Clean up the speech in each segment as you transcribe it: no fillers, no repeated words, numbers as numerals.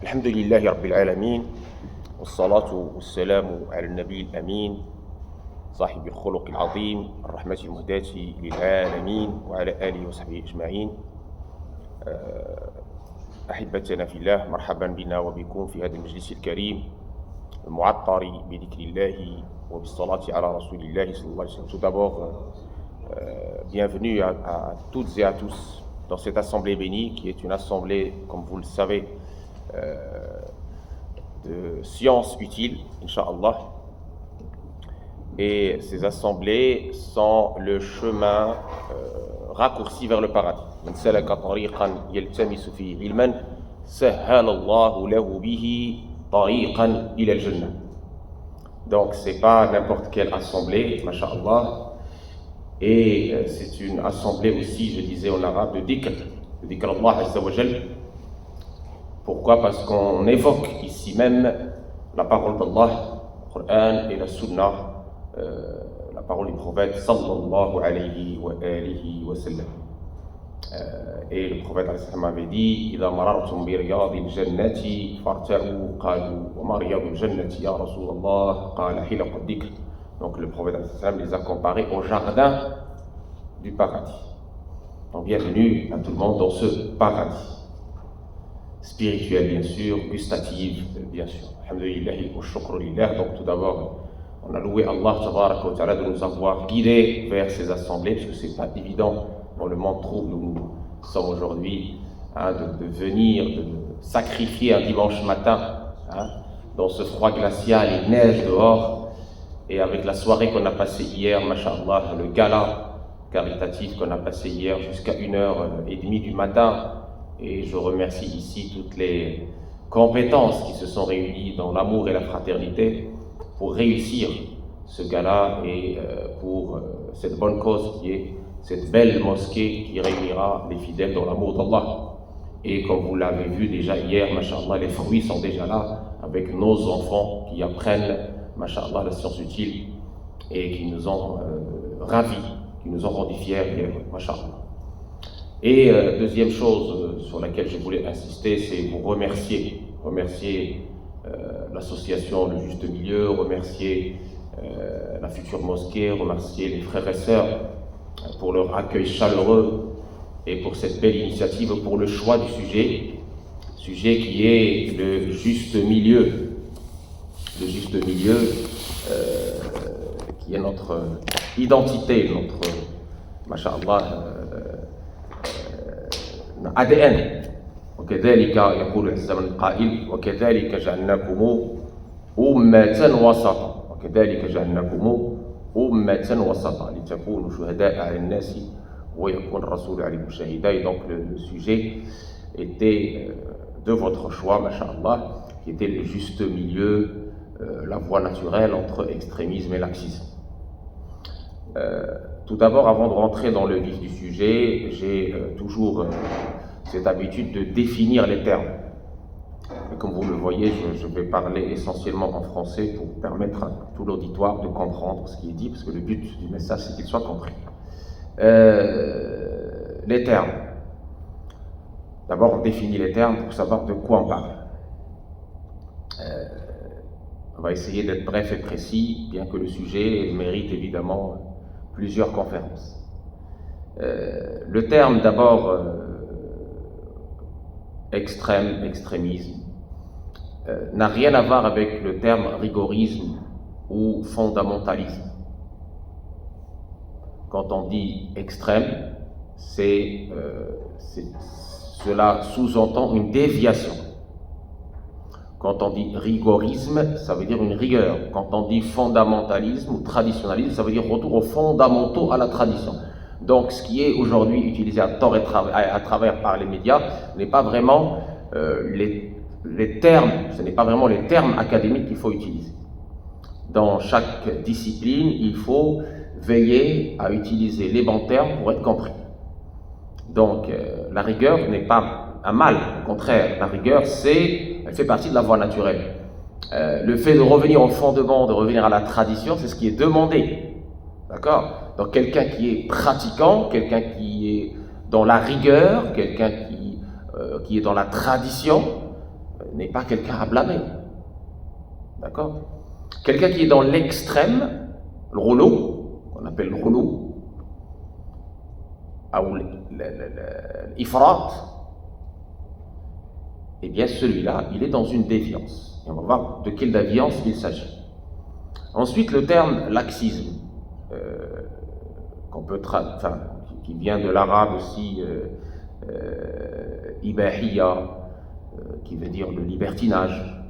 الحمد لله رب العالمين والصلاة والسلام على النبي الأمين صاحب الخلق العظيم الرحمة المهداة للعالمين وعلى آله وصحبه أجمعين. أحبتنا في الله، مرحبا بنا وبكم في هذا المجلس الكريم المعطر بذكر الله وبالصلاة على رسول الله صلى الله عليه وسلم. Tout d'abord, bienvenue à toutes et à tous dans cette assemblée bénie qui est une assemblée, comme vous le savez, de sciences utiles, Inch'Allah. Et ces assemblées sont le chemin raccourci vers le paradis. من سلك طريقا يلتمس فيه علما سهل الله له به طريقا إلى الجنة. Donc c'est pas n'importe quelle assemblée, Masha'Allah. Et c'est une assemblée aussi, je disais en arabe, de dhikr Allah Azza wa Jal. Pourquoi? Parce qu'on évoque ici même la parole d'Allah, le Coran et la Sunna, la parole du prophète sallallahu alayhi wa alihi wa sallam. Et le prophète avait dit إذا مررتم برياض الجنة فارتعوا قالوا وما رياض الجنة يا رسول الله قال حلق الذكر. Donc le prophète les a comparés au jardin du paradis. Donc bienvenue à tout le monde dans ce paradis. Spirituel bien sûr, gustatif bien sûr. Alhamdulillah wa shukru lillah. Donc tout d'abord, on a loué Allah tabaraka wa ta'ala de nous avoir guidés vers ces assemblées, parce que c'est pas évident dans le monde trouble où nous sommes aujourd'hui, de venir, de sacrifier un dimanche matin, dans ce froid glacial, il neige dehors, et avec la soirée qu'on a passée hier, masha'Allah, le gala caritatif qu'on a passé hier jusqu'à 1h30 du matin. Et je remercie ici toutes les compétences qui se sont réunies dans l'amour et la fraternité pour réussir ce gala et pour cette bonne cause qui est cette belle mosquée qui réunira les fidèles dans l'amour d'Allah. Et comme vous l'avez vu déjà hier, masha'Allah, les fruits sont déjà là avec nos enfants qui apprennent, masha'Allah, la science utile et qui nous ont ravis, qui nous ont rendus fiers hier, masha'Allah. Et deuxième chose sur laquelle je voulais insister, c'est vous remercier l'association Le Juste Milieu, remercier la future mosquée, remercier les frères et sœurs pour leur accueil chaleureux et pour cette belle initiative, pour le choix du sujet qui est le juste milieu. Le juste milieu qui est notre identité, notre, masha'Allah, ADN. وكذلك يقول عز من القائل وكذلك جعلناكم أمة وسطا وكذلك جعلناكم أمة وسطا لتكونوا شهداء على الناس ويكون الرسول عليكم شهيدا. Et donc le sujet était de votre choix, masha'Allah, qui était le juste milieu, la voie naturelle entre extrémisme et laxisme. Tout d'abord, avant de rentrer dans le vif du sujet, j'ai toujours cette habitude de définir les termes. Et comme vous le voyez, je vais parler essentiellement en français pour permettre à tout l'auditoire de comprendre ce qui est dit, parce que le but du message, c'est qu'il soit compris. Les termes. D'abord, on définit les termes pour savoir de quoi on parle. On va essayer d'être bref et précis, bien que le sujet mérite évidemment plusieurs conférences. Le terme d'abord extrémisme, n'a rien à voir avec le terme rigorisme ou fondamentalisme. Quand on dit extrême, cela sous-entend une déviation. Quand on dit rigorisme, ça veut dire une rigueur. Quand on dit fondamentalisme ou traditionnalisme, ça veut dire retour aux fondamentaux, à la tradition. Donc ce qui est aujourd'hui utilisé à tort et à travers par les médias n'est pas vraiment les termes, ce n'est pas vraiment les termes académiques qu'il faut utiliser. Dans chaque discipline, il faut veiller à utiliser les bons termes pour être compris. Donc la rigueur n'est pas un mal, au contraire, la rigueur elle fait partie de la voie naturelle. Le fait de revenir au fondement, de revenir à la tradition, c'est ce qui est demandé. D'accord? Donc quelqu'un qui est pratiquant, quelqu'un qui est dans la rigueur, quelqu'un qui est dans la tradition, n'est pas quelqu'un à blâmer. D'accord? Quelqu'un qui est dans l'extrême, le rouleau, qu'on appelle le rouleau, ou l'ifrat, eh bien celui-là, il est dans une déviance. Et on va voir de quelle déviance il s'agit. Ensuite, le terme laxisme, qu'on peut qui vient de l'arabe aussi, ibahiyya, qui veut dire le libertinage,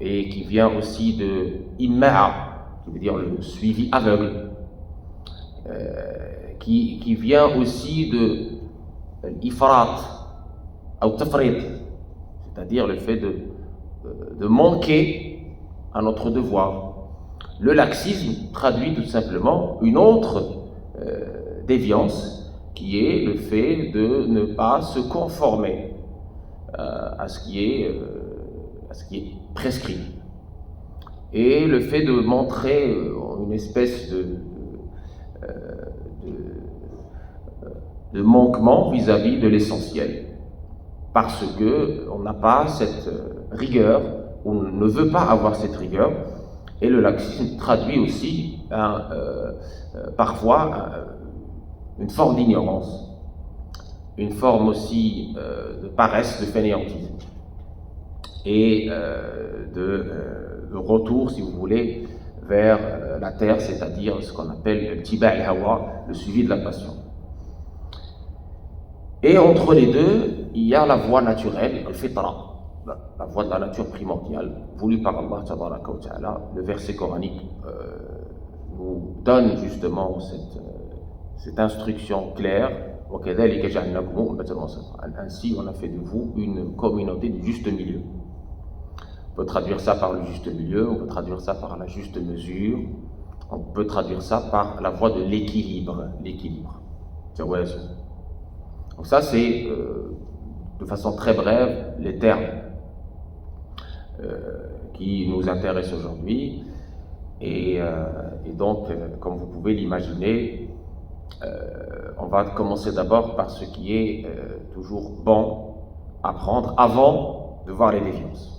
et qui vient aussi de imma'a, qui veut dire le suivi aveugle, qui vient aussi de l'ifrat, ou tafrid, c'est-à-dire le fait de manquer à notre devoir. Le laxisme traduit tout simplement une autre déviance, qui est le fait de ne pas se conformer à ce qui est prescrit. Et le fait de montrer une espèce de manquement vis-à-vis de l'essentiel, parce qu'on n'a pas cette rigueur, on ne veut pas avoir cette rigueur, et le laxisme traduit aussi parfois une forme d'ignorance, une forme aussi de paresse, de fainéantise, et de retour, si vous voulez, vers la terre, c'est-à-dire ce qu'on appelle le tiba' al-hawa, le suivi de la passion. Et entre les deux, il y a la voie naturelle, le fitra, la voie de la nature primordiale, voulue par Allah tabaraka wa ta'ala. Le verset coranique nous donne justement cette instruction claire. Ainsi, on a fait de vous une communauté du juste milieu. On peut traduire ça par le juste milieu, on peut traduire ça par la juste mesure, on peut traduire ça par la voie de l'équilibre. Donc ça, c'est de façon très brève les termes qui nous intéressent aujourd'hui. Et donc, comme vous pouvez l'imaginer, on va commencer d'abord par ce qui est toujours bon à prendre avant de voir les déviances.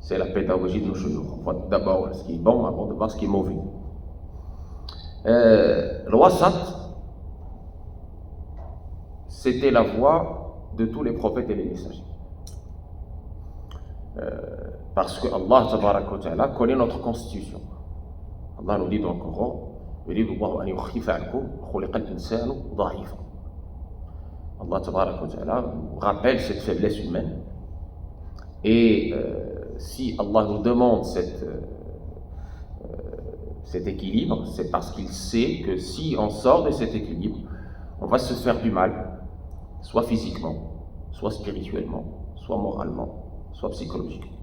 C'est la pédagogie de nos jours. On voit d'abord ce qui est bon avant de voir ce qui est mauvais. Le wasat, c'était la voie de tous les prophètes et les messagers. Parce que Allah tabaraka wa ta'ala connaît notre constitution. Allah nous dit dans le Coran, Allah tabaraka wa ta'ala nous rappelle cette faiblesse humaine. Et si Allah nous demande cet équilibre, c'est parce qu'il sait que si on sort de cet équilibre, on va se faire du mal, soit physiquement, soit spirituellement, soit moralement, soit psychologiquement.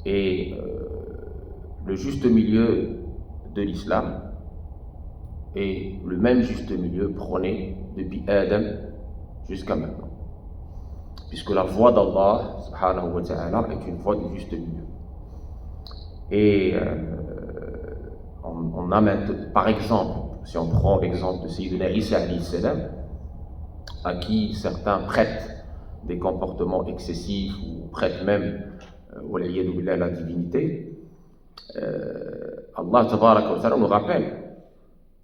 Et le juste milieu de l'islam est le même juste milieu prôné depuis Adam jusqu'à maintenant. Puisque la voie d'Allah subhanahu wa ta'ala est une voie du juste milieu. Et on a maintenant, par exemple, si on prend l'exemple de Sayyidina Isa alayhi salam, à qui certains prêtent des comportements excessifs ou prêtent même la divinité, Allah tabaraka wa ta'ala nous rappelle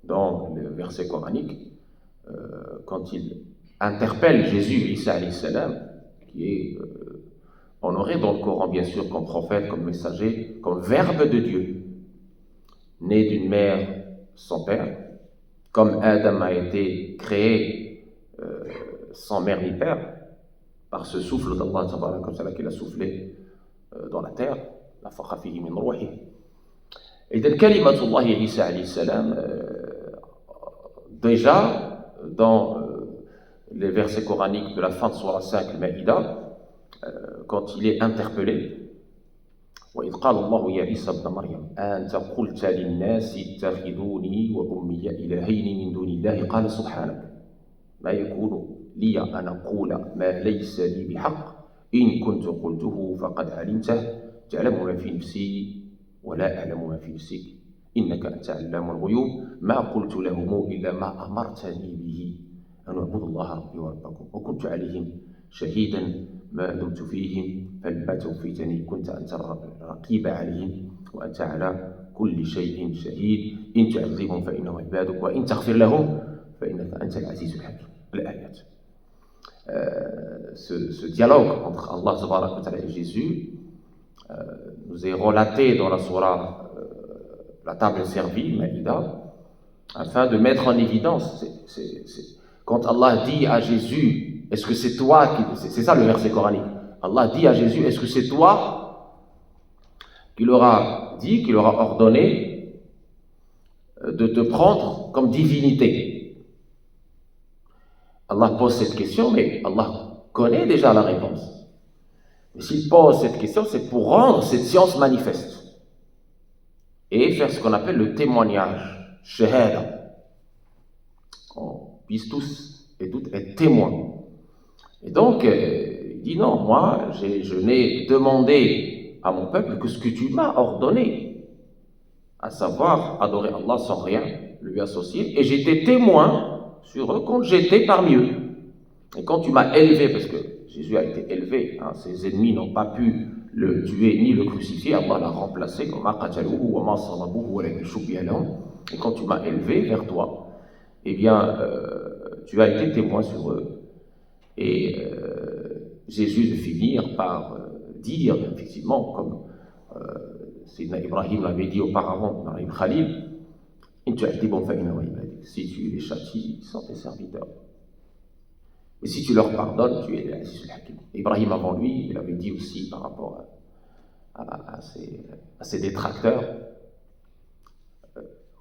dans le verset coranique, quand il interpelle Jésus, Isa alayhi salam, qui est honoré dans le Coran bien sûr comme prophète, comme messager, comme verbe de Dieu, né d'une mère sans père, comme Adam a été créé sans mère ni père, par ce souffle d'Allah tabaraka wa ta'ala qu'il a soufflé dans la terre, la fakha fihi min ruhi. Et de kalimatullah Isa alayhi salam, déjà dans les versets coraniques de la fin de Surah 5, Maïda, quand il est interpellé, وإذ قال الله يا عيسى ابن مريم أنت قلت للناس اتخذوني وأمي إلهين من دون الله قال سبحانك ما يكون لي أن أقول ما ليس لي بحق إن كنت قلته فقد علمته تعلم ما في نفسي ولا أعلم ما في نفسك إنك أنت علام الغيوب ما قلت لهم إلا ما أمرتني به أن أعبدوا الله ربي وربكم وكنت عليهم شهيدا ما دمت فيهم فلما توفيتني كنت أنت الرقيب عليهم وأنت على كل شيء شهيد إن تعذبهم فإنهم عبادك وإن تغفر لهم فإنك أنت العزيز الحكيم. الآيات. Ce dialogue entre Allah Tabaraka wa Ta'ala et Jésus nous est relaté dans la Sourate la table servie, Maïda, afin de mettre en évidence, quand Allah dit à Jésus, est-ce que c'est toi qui... C'est ça le verset coranique. Allah dit à Jésus, est-ce que c'est toi qui leur a dit, qui leur a ordonné de te prendre comme divinité? Allah pose cette question, mais Allah connaît déjà la réponse. Mais s'il pose cette question, c'est pour rendre cette science manifeste et faire ce qu'on appelle le témoignage, shahada. On puisse tous et toutes être témoins. Et donc, il dit non, moi, je n'ai demandé à mon peuple que ce que tu m'as ordonné, à savoir adorer Allah sans rien lui associer, et j'étais témoin sur eux quand j'étais parmi eux. Et quand tu m'as élevé, parce que Jésus a été élevé, hein, ses ennemis n'ont pas pu le tuer ni le crucifier, Allah l'a remplacé, et quand tu m'as élevé vers toi, eh bien, tu as été témoin sur eux. Et Jésus de finir par dire, effectivement, comme Sayyidina Ibrahim l'avait dit auparavant, Ibrahim Khalil, si tu les châties, ils sont tes serviteurs. Mais si tu leur pardonnes, tu es l'Aziz al-Hakim. Ibrahim avant lui, il avait dit aussi par rapport à ses détracteurs,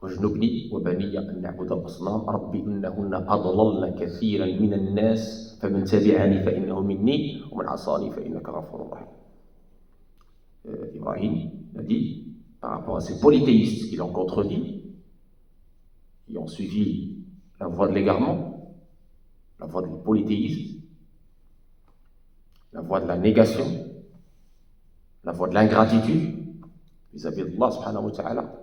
واجنبني وبني أن نعبد الأصنام ربي إنهن أضللن كثيرا من الناس فمن تبعني فإنه مني ومن عصاني فإنك غفور رحيم. Ibrahim a dit par rapport à ces polythéistes qui l'ont contredit, qui ont suivi la voie de l'égarement, la voie du polythéisme, la voie de la négation, la voie de l'ingratitude vis-à-vis d'Allah subhanahu wa ta'ala,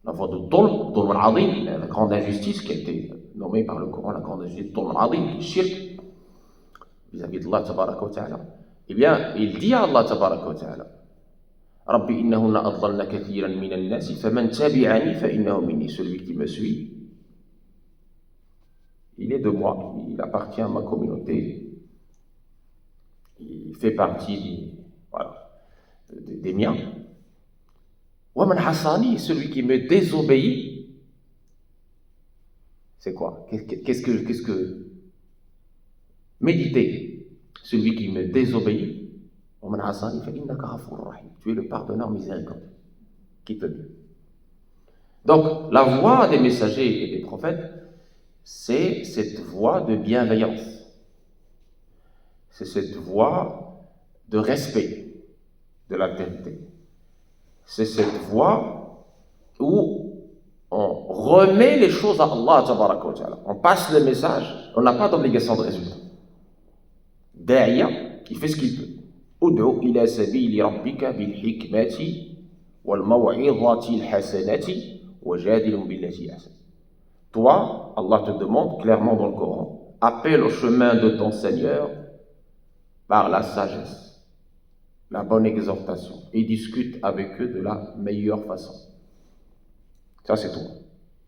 la voie de Dhulm al-Azim, la grande injustice qui a été nommée par le Coran, la grande injustice de Dhulm al-Azim, shirk, vis-à-vis d'Allah tabaraka wa ta'ala. Eh bien, il dit à Allah tabaraka wa ta'ala, Rabbi innahunna adlalna kathiran min al-nasi, faman tabi'ani fa innahu minni, celui qui me suit, il est de moi, il appartient à ma communauté, il fait partie des miens. Waman hasani, celui qui me désobéit, c'est quoi? Qu'est-ce que méditez, celui qui me désobéit, Waman hasani fa innaka ghafurur rahim, tu es le pardonneur miséricordieux, qui te dit. Donc, la voie des messagers et des prophètes, c'est cette voie de bienveillance, c'est cette voie de respect de la vérité. C'est cette voie où on remet les choses à Allah tabaraka wa ta'ala. On passe le message, on n'a pas d'obligation de résultat. Da'iya, il fait ce qu'il peut. Ud'u ila sabili rabbika bil hikmati wal maw'izati al hasanati wajadilhum billati ahsan. Toi, Allah te demande clairement dans le Coran, appelle au chemin de ton Seigneur par la sagesse, la bonne exhortation, et discute avec eux de la meilleure façon. Ça, c'est tout.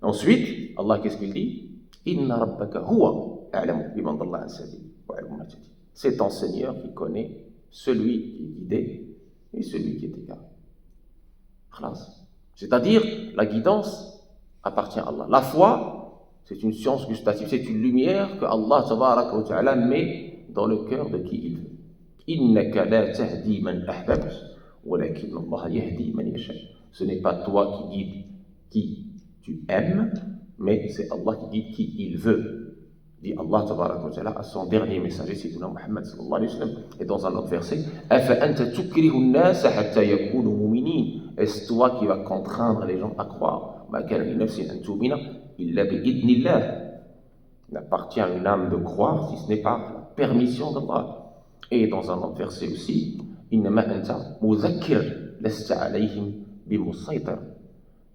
Ensuite, Allah, qu'est-ce qu'il dit? Inna rabbaka huwa a'lamu biman dalla an sabili wa a'lamu ma tadin. C'est ton Seigneur qui connaît celui qui est guidé et celui qui est égaré. Khalas. C'est-à-dire, la guidance appartient à Allah. La foi, c'est une science gustative, c'est une lumière que Allah tabaraka wa ta'ala met dans le cœur de qui il veut. Innaka la tahdi man ahbabt, walakin Allah yahdi man yasha. Ce n'est pas toi qui guide qui tu aimes, mais c'est Allah qui guide qui il veut. Dit Allah tabaraka wa ta'ala à son dernier messager, Sayyidina Muhammad sallallahu alayhi wa sallam. Et dans un autre verset, Afa anta tukrihu an-nasa hatta yakunu mu'minin. Est-ce toi qui vas contraindre les gens à croire? Ma kana li nafsin an tu'mina illa bi idnillah. Il appartient à une âme de croire si ce n'est pas la permission d'Allah. Et dans un autre verset aussi, Innama anta mudhakkir lasta alayhim bimusaytir.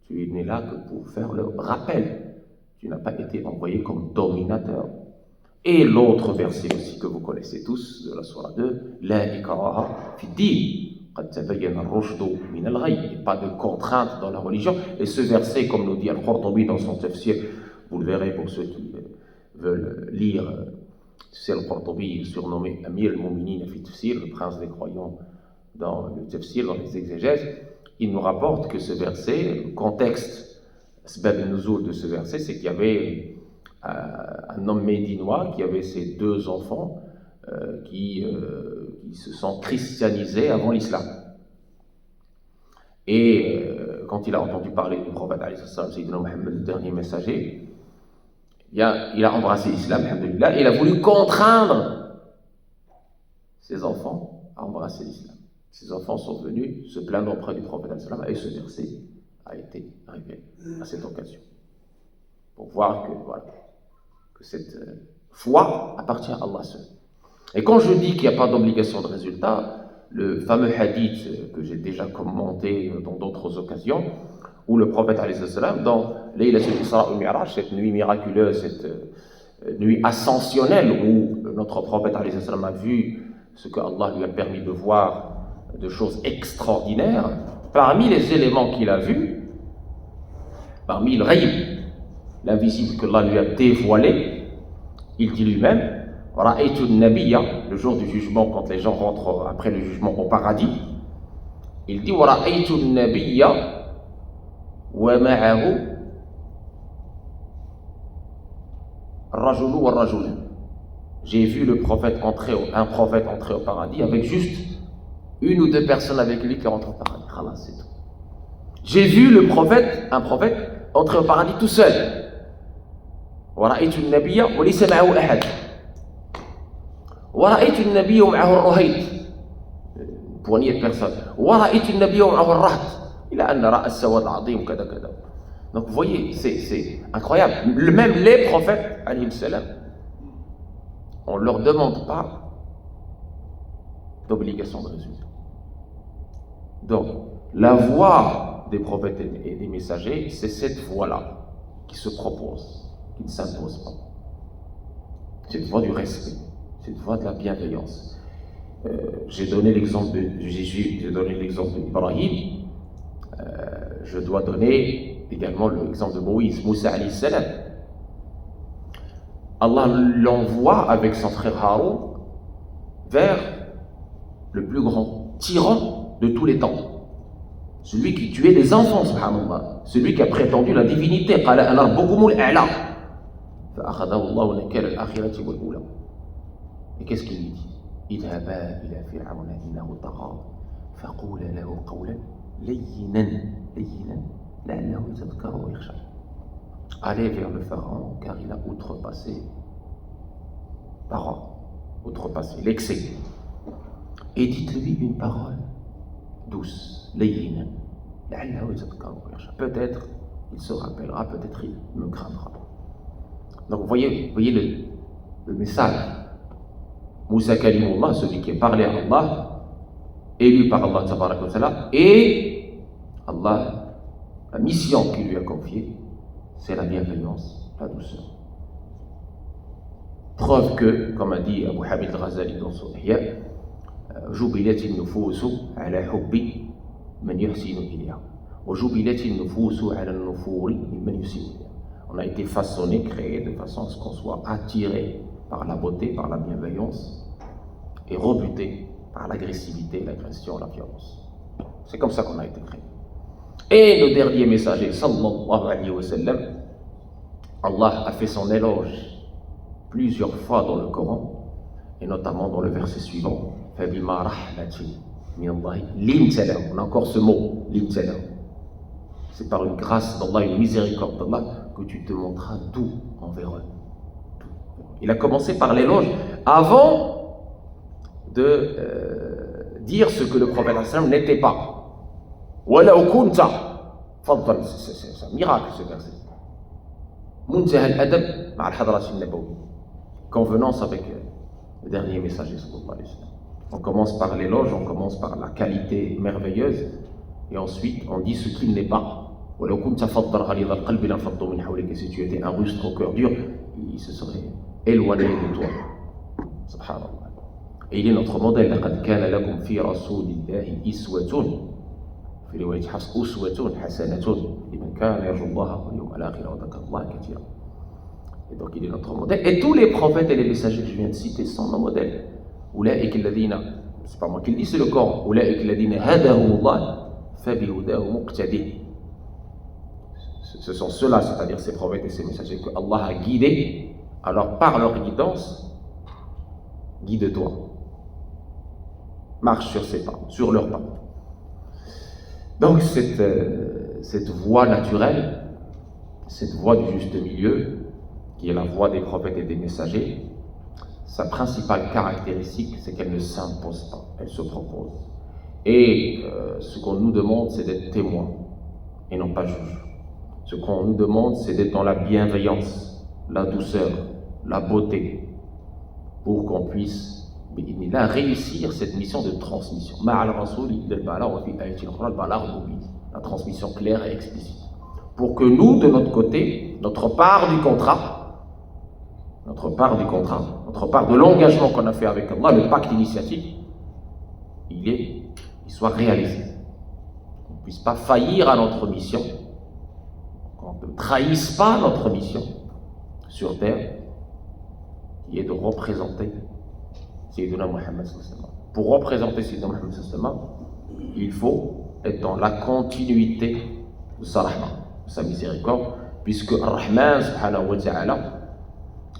Tu n'es là que pour faire le rappel. Tu n'as pas été envoyé comme dominateur. Et l'autre verset aussi que vous connaissez tous de la Sourate 2, La ikraha fi din, qad tabayyana ar-rushdu min al-ghayy, pas de contrainte dans la religion. Et ce verset, comme nous dit Al-Qurtubi dans son tafsir, vous le verrez pour ceux qui veulent lire, c'est Al-Qurtubi surnommé Amir al-Mu'minin fi tafsir, le prince des croyants dans le tafsir, dans les exégèses. Il nous rapporte que ce verset, le contexte, Asbab al-Nuzul de ce verset, c'est qu'il y avait un homme médinois qui avait ses 2 enfants qui se sont christianisés avant l'islam. Et quand il a entendu parler du prophète, Sayyidina Muhammad, le dernier messager, il a embrassé l'islam, alhamdoulilah, et il a voulu contraindre ses enfants à embrasser l'islam. Ses enfants sont venus se plaindre auprès du prophète, et ce verset a été révélé à cette occasion. Pour voir que, voilà, que cette foi appartient à Allah seul. Et quand je dis qu'il n'y a pas d'obligation de résultat, le fameux hadith que j'ai déjà commenté dans d'autres occasions, où le prophète, dans Laylatul Isra wal Mi'raj, cette nuit miraculeuse, cette nuit ascensionnelle, où notre prophète a vu ce que Allah lui a permis de voir, de choses extraordinaires, parmi les éléments qu'il a vus, parmi le ghaib, l'invisible que Allah lui a dévoilé, il dit lui-même, Ra'aytu an-nabiyya, le jour du jugement, quand les gens rentrent après le jugement au paradis, il dit Ra'aytu an-nabiyya wa ma'ahu ar-rajulu war-rajulan. J'ai vu un prophète entrer au paradis avec juste 1 ou 2 personnes avec lui qui rentrent au paradis. Khalas, c'est tout. J'ai vu un prophète entrer au paradis tout seul. ورأيت النبي وليس معه أحد ورأيت النبي ومعه الرهيط poignée de personnes ورأيت النبي ومعه الرهط إلى أن رأى السواد العظيم كذا كذا. Donc vous voyez, c'est incroyable. Même les prophètes, alayhi salam, on ne leur demande pas d'obligation de résultat. Donc la voie des prophètes et des messagers, c'est cette voie-là qui se propose, qui ne s'impose pas. C'est une voie du respect, c'est une voie de la bienveillance. J'ai donné l'exemple de Jésus, j'ai donné l'exemple d'Ibrahim, je dois donner également l'exemple de Moïse, Moussa alayhi salam. Allah l'envoie avec son frère Haroun vers le plus grand tyran de tous les temps. Celui qui tuait des enfants, subhanallah. Celui qui a prétendu la divinité. قال أنا ربكم الأعلى. فأخذه الله نكال الآخرة والأولى. Et qu'est-ce qu'il lui dit? اذهبا إلى فرعون إنه طغى فقولا له قولا لينا لعله يتذكر ويخشى. Allez vers le pharaon car il a outrepassé outrepassé l'excès. Et dites-lui une parole douce, layyinan, la'allahu yatadhakkaru wa yakhsha. Peut-être il se rappellera, peut-être il me craindra. Donc vous voyez le message. Moussa Kalimullah, celui qui est parlé à Allah, élu par Allah tabaraka wa ta'ala, et Allah, la mission qu'il lui a confiée, c'est la bienveillance, la douceur. Preuve que, comme a dit Abu Hamid al-Ghazali dans son Ihya, جبلت النفوس على حب من يحسن إليها وجبلت النفوس على النفور ممن يسيء إليها. On a été façonné, créé de façon à ce qu'on soit attiré par la beauté, par la bienveillance et rebuté par l'agressivité, l'agression, la violence. C'est comme ça qu'on a été créé. Et le dernier messager, sallallahu alayhi wa sallam, Allah a fait son éloge plusieurs fois dans le Coran, et notamment dans le verset suivant. On a encore ce mot, c'est par une grâce d'Allah, une miséricorde d'Allah, que tu te montras doux envers eux. Il a commencé par l'éloge avant de dire ce que le prophète n'était pas. C'est un miracle ce verset. Convenance avec le dernier messager. On commence par l'éloge, on commence par la qualité merveilleuse, et ensuite on dit ce qu'il n'est pas. Et si tu étais un rustre au cœur dur, il se serait éloigné de toi. Subhanallah. Et il est notre modèle. لقد كان لكم في رسول الله إسوة في رواية حفص أسوة حسنة لمن كان يرجو الله واليوم الآخر وذكر الله كثيرا. Et donc il est notre modèle. Et tous les prophètes et les messagers que je viens de citer sont nos modèles. أولئك الذين, c'est pas moi qui le dis, c'est le Coran. أولئك الذين هداهم الله فبهداه مقتدي. Ce sont ceux-là, c'est-à-dire ces prophètes et ces messagers que Allah a guidés. Alors par leur guidance, guide-toi. Marche sur ses pas, sur leurs pas. Donc cette voie naturelle, cette voie du juste milieu, qui est la voie des prophètes et des messagers, sa principale caractéristique, c'est qu'elle ne s'impose pas, elle se propose. Et ce qu'on nous demande, c'est d'être témoin et non pas juge. Ce qu'on nous demande, c'est d'être dans la bienveillance, la douceur, la beauté, pour qu'on puisse réussir cette mission de transmission. La transmission claire et explicite. Pour que nous, de notre côté, notre part du contrat, notre part de l'engagement qu'on a fait avec Allah, le pacte initiatique, il soit réalisé. Qu'on ne puisse pas faillir à notre mission, qu'on ne trahisse pas notre mission sur terre, qui est de représenter Sayyidina Muhammad sallallahu alayhi wa sallam. Pour représenter Sayyidina Muhammad sallallahu alayhi wa sallam, il faut être dans la continuité de sa rahma, de sa miséricorde, puisque Ar-Rahman subhanahu wa ta'ala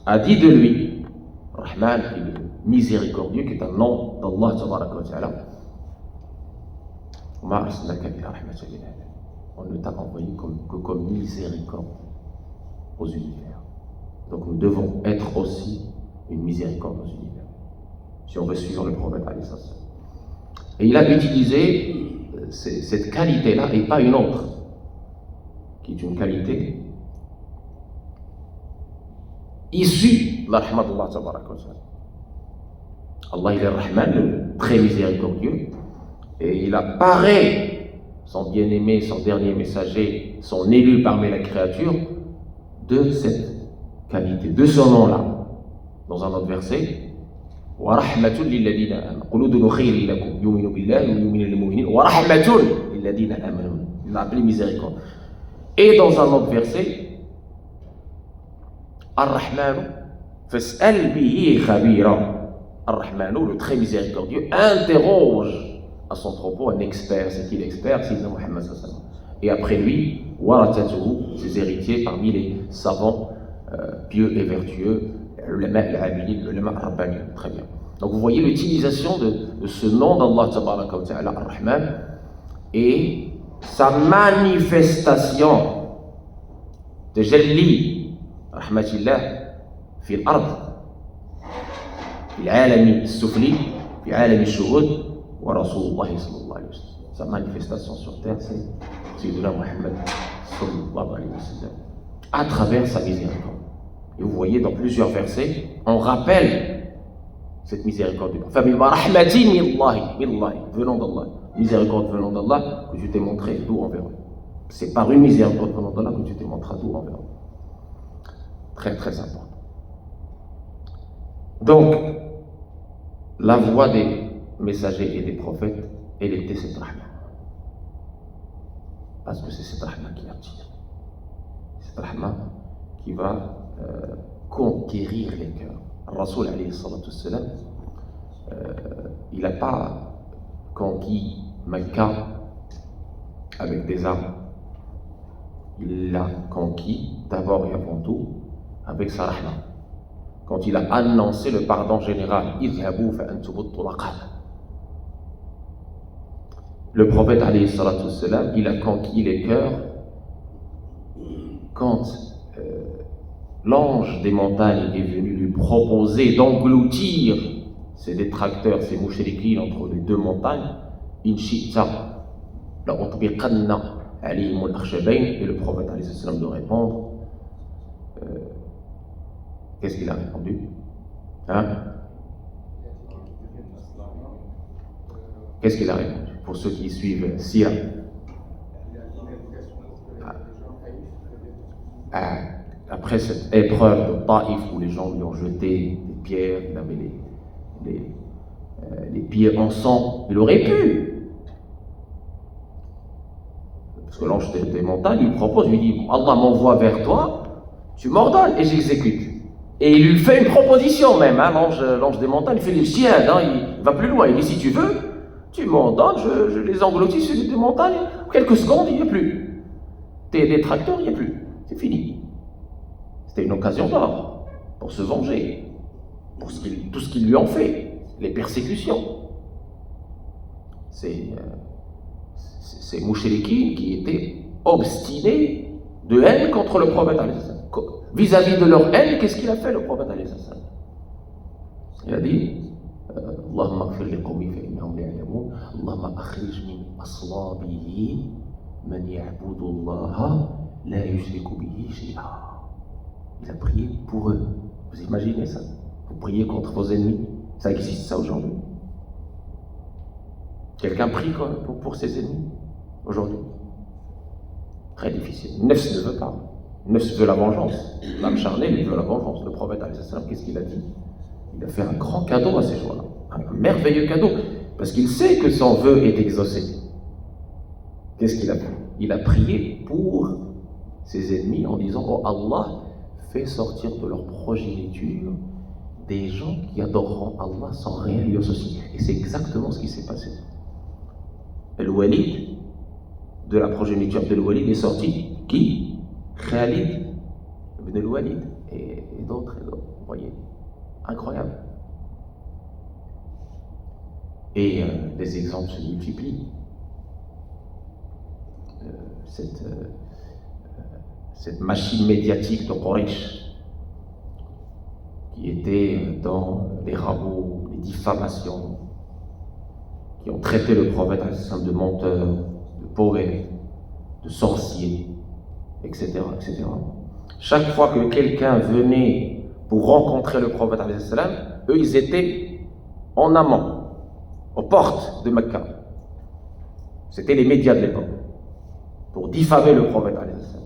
a dit de lui, Rahman qui est miséricordieux, qui est un nom d'Allah tabaraka wa ta'ala, on ne t'a envoyé que comme miséricorde aux univers. Donc nous devons être aussi une miséricorde aux univers, si on veut suivre le prophète alayhi salam. Et il a utilisé cette qualité-là et pas une autre, qui est une qualité issue de la rahmat d'Allah tabaraka wa ta'ala. Allah il est Rahman, le très miséricordieux, et il apparaît, son bien-aimé, son dernier messager, son élu parmi la créature, de cette qualité, de ce nom-là. Dans un autre verset, وَرَحْمَةٌ لِلَّذِينَ آمَنُوا قُلْ ادْخُلُوا خَيْرًا لَكُمْ يُؤْمِنُ بِاللَّهِ وَيُؤْمِنُ لِلْمُؤْمِنِينَ وَرَحْمَةٌ لِلَّذِينَ آمَنُوا. Il l'a appelé miséricorde. Et dans un autre verset, Ar-Rahmanu فَاسْأَلْ بِهِ خَبِيرًا. Ar-Rahmanu, le très miséricordieux, interroge à son propos un expert. C'est qui l'expert? C'est Muhammad sallallahu alayhi wa sallam. Et après lui, Warathatuhu, ses héritiers parmi les savants pieux et vertueux, ulama al-abidin, ulama al-rabbani. Très bien. Donc vous voyez l'utilisation de ce nom d'Allah tabaraka wa ta'ala, Ar-Rahman, et sa manifestation de jalli rahmatillah fi al-ard, fi al-alami al-sufli, fi al-alami al-shuhud, wa Rasulullah sallallahu alayhi wa sallam. Sa manifestation sur terre, c'est Sayyidina Muhammad sallallahu alayhi wa sallam, à travers sa miséricorde. Et vous voyez dans plusieurs versets, on rappelle cette miséricorde du prophète. Venant d'Allah, miséricorde venant d'Allah, que je t'ai montré d'où envers eux. C'est par une miséricorde venant d'Allah que je t'ai montré d'où envers eux. Très très important. Donc, la voix des messagers et des prophètes, elle était cette rahma. Parce que c'est cette rahma qui attire. Cette rahma qui va conquérir les cœurs. Rasoul alayhi salatu salam, il n'a pas conquis Mecca avec des armes. Il l'a conquis d'abord et avant tout avec sa rahma. Quand il a annoncé le pardon général, idhabu fa antum at-tulaqa. Le prophète alayhi salatu salam, il a conquis les cœurs quand l'ange des montagnes est venu lui proposer d'engloutir ses détracteurs, ses mouchriquines entre les deux montagnes. In shi'ta la utbiqanna alayhim al-akhshabayn. Et le prophète alayhi salam de répondre, qu'est-ce qu'il a répondu? Qu'est-ce qu'il a répondu? Pour ceux qui suivent Sira. Après après cette épreuve de Taïf où les gens lui ont jeté des pierres, il avait les pieds en sang, il aurait pu. Parce que l'ange des montagnes lui propose, lui dit Allah m'envoie vers toi, tu m'ordonnes et j'exécute. Et il lui fait une proposition même, hein, l'ange des montagnes, il fait le jihad, hein, il va plus loin, il dit si tu veux, tu m'ordonnes, je les engloutis sur des montagnes, quelques secondes, il n'y a plus. Tes détracteurs, il n'y a plus, c'est fini. C'était une occasion d'or pour se venger, pour tout ce qu'ils lui ont fait, les persécutions. C'est Mouchriquine qui étaient obstinés de haine contre le prophète. Vis-à-vis de leur haine, qu'est-ce qu'il a fait le prophète? Il a dit Allahumma aghfir li qawmi fa innahum la ya'lamun, Allahumma akhrij min aslabihim man ya'budu Allah la yushriku bihi shay'a. Il a prié pour eux. Vous imaginez ça? Vous priez contre vos ennemis? Ça existe ça aujourd'hui? Quelqu'un prie pour ses ennemis aujourd'hui? Très difficile. Nefs ne veut pas. Nefs veut la vengeance. L'âme charnelle veut la vengeance. Le prophète, qu'est-ce qu'il a dit? Il a fait un grand cadeau à ces gens-là. Un merveilleux cadeau. Parce qu'il sait que son vœu est exaucé. Qu'est-ce qu'il a fait? Il a prié pour ses ennemis en disant oh Allah, fais sortir de leur progéniture des gens qui adoreront Allah sans rien lui associer. Et c'est exactement ce qui s'est passé. Al-Walid, de la progéniture de Al-Walid est sorti qui? Khalid ibn Al-Walid et d'autres, vous voyez, incroyable. Et les exemples se multiplient. Cette machine médiatique de Quraysh qui était dans les ragots, les diffamations, qui ont traité le prophète de menteur, de poète, de sorcier, etc., etc. Chaque fois que quelqu'un venait pour rencontrer le prophète, eux, ils étaient en amont, aux portes de Mecca. C'était les médias de l'époque, pour diffamer le prophète.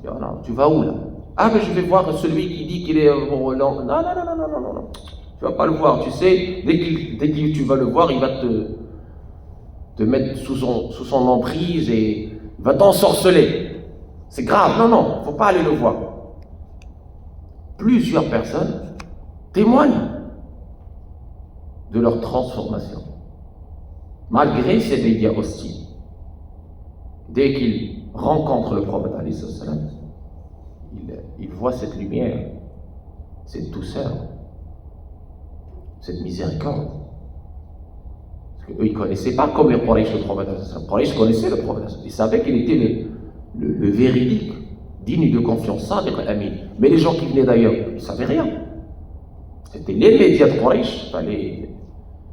Oh non, tu vas où là? Ah, mais je vais voir celui qui dit qu'il est... Non, non, non, non, non, non, non. Tu vas pas le voir, tu sais, dès que tu vas le voir, il va te mettre sous son emprise et il va t'ensorceler. C'est grave, non, non, il ne faut pas aller le voir. Plusieurs personnes témoignent de leur transformation, malgré ces médias hostiles. Dès qu'ils rencontrent le prophète, ils voient cette lumière, cette douceur, cette miséricorde. Parce qu'eux, ils ne connaissaient pas comme les Quraysh le prophète. Les Quraysh connaissaient le prophète. Ils savaient qu'il était le véridique, digne de confiance, sadiq al-amin. Mais les gens qui venaient d'ailleurs, ils ne savaient rien. C'était les médias de Quraysh,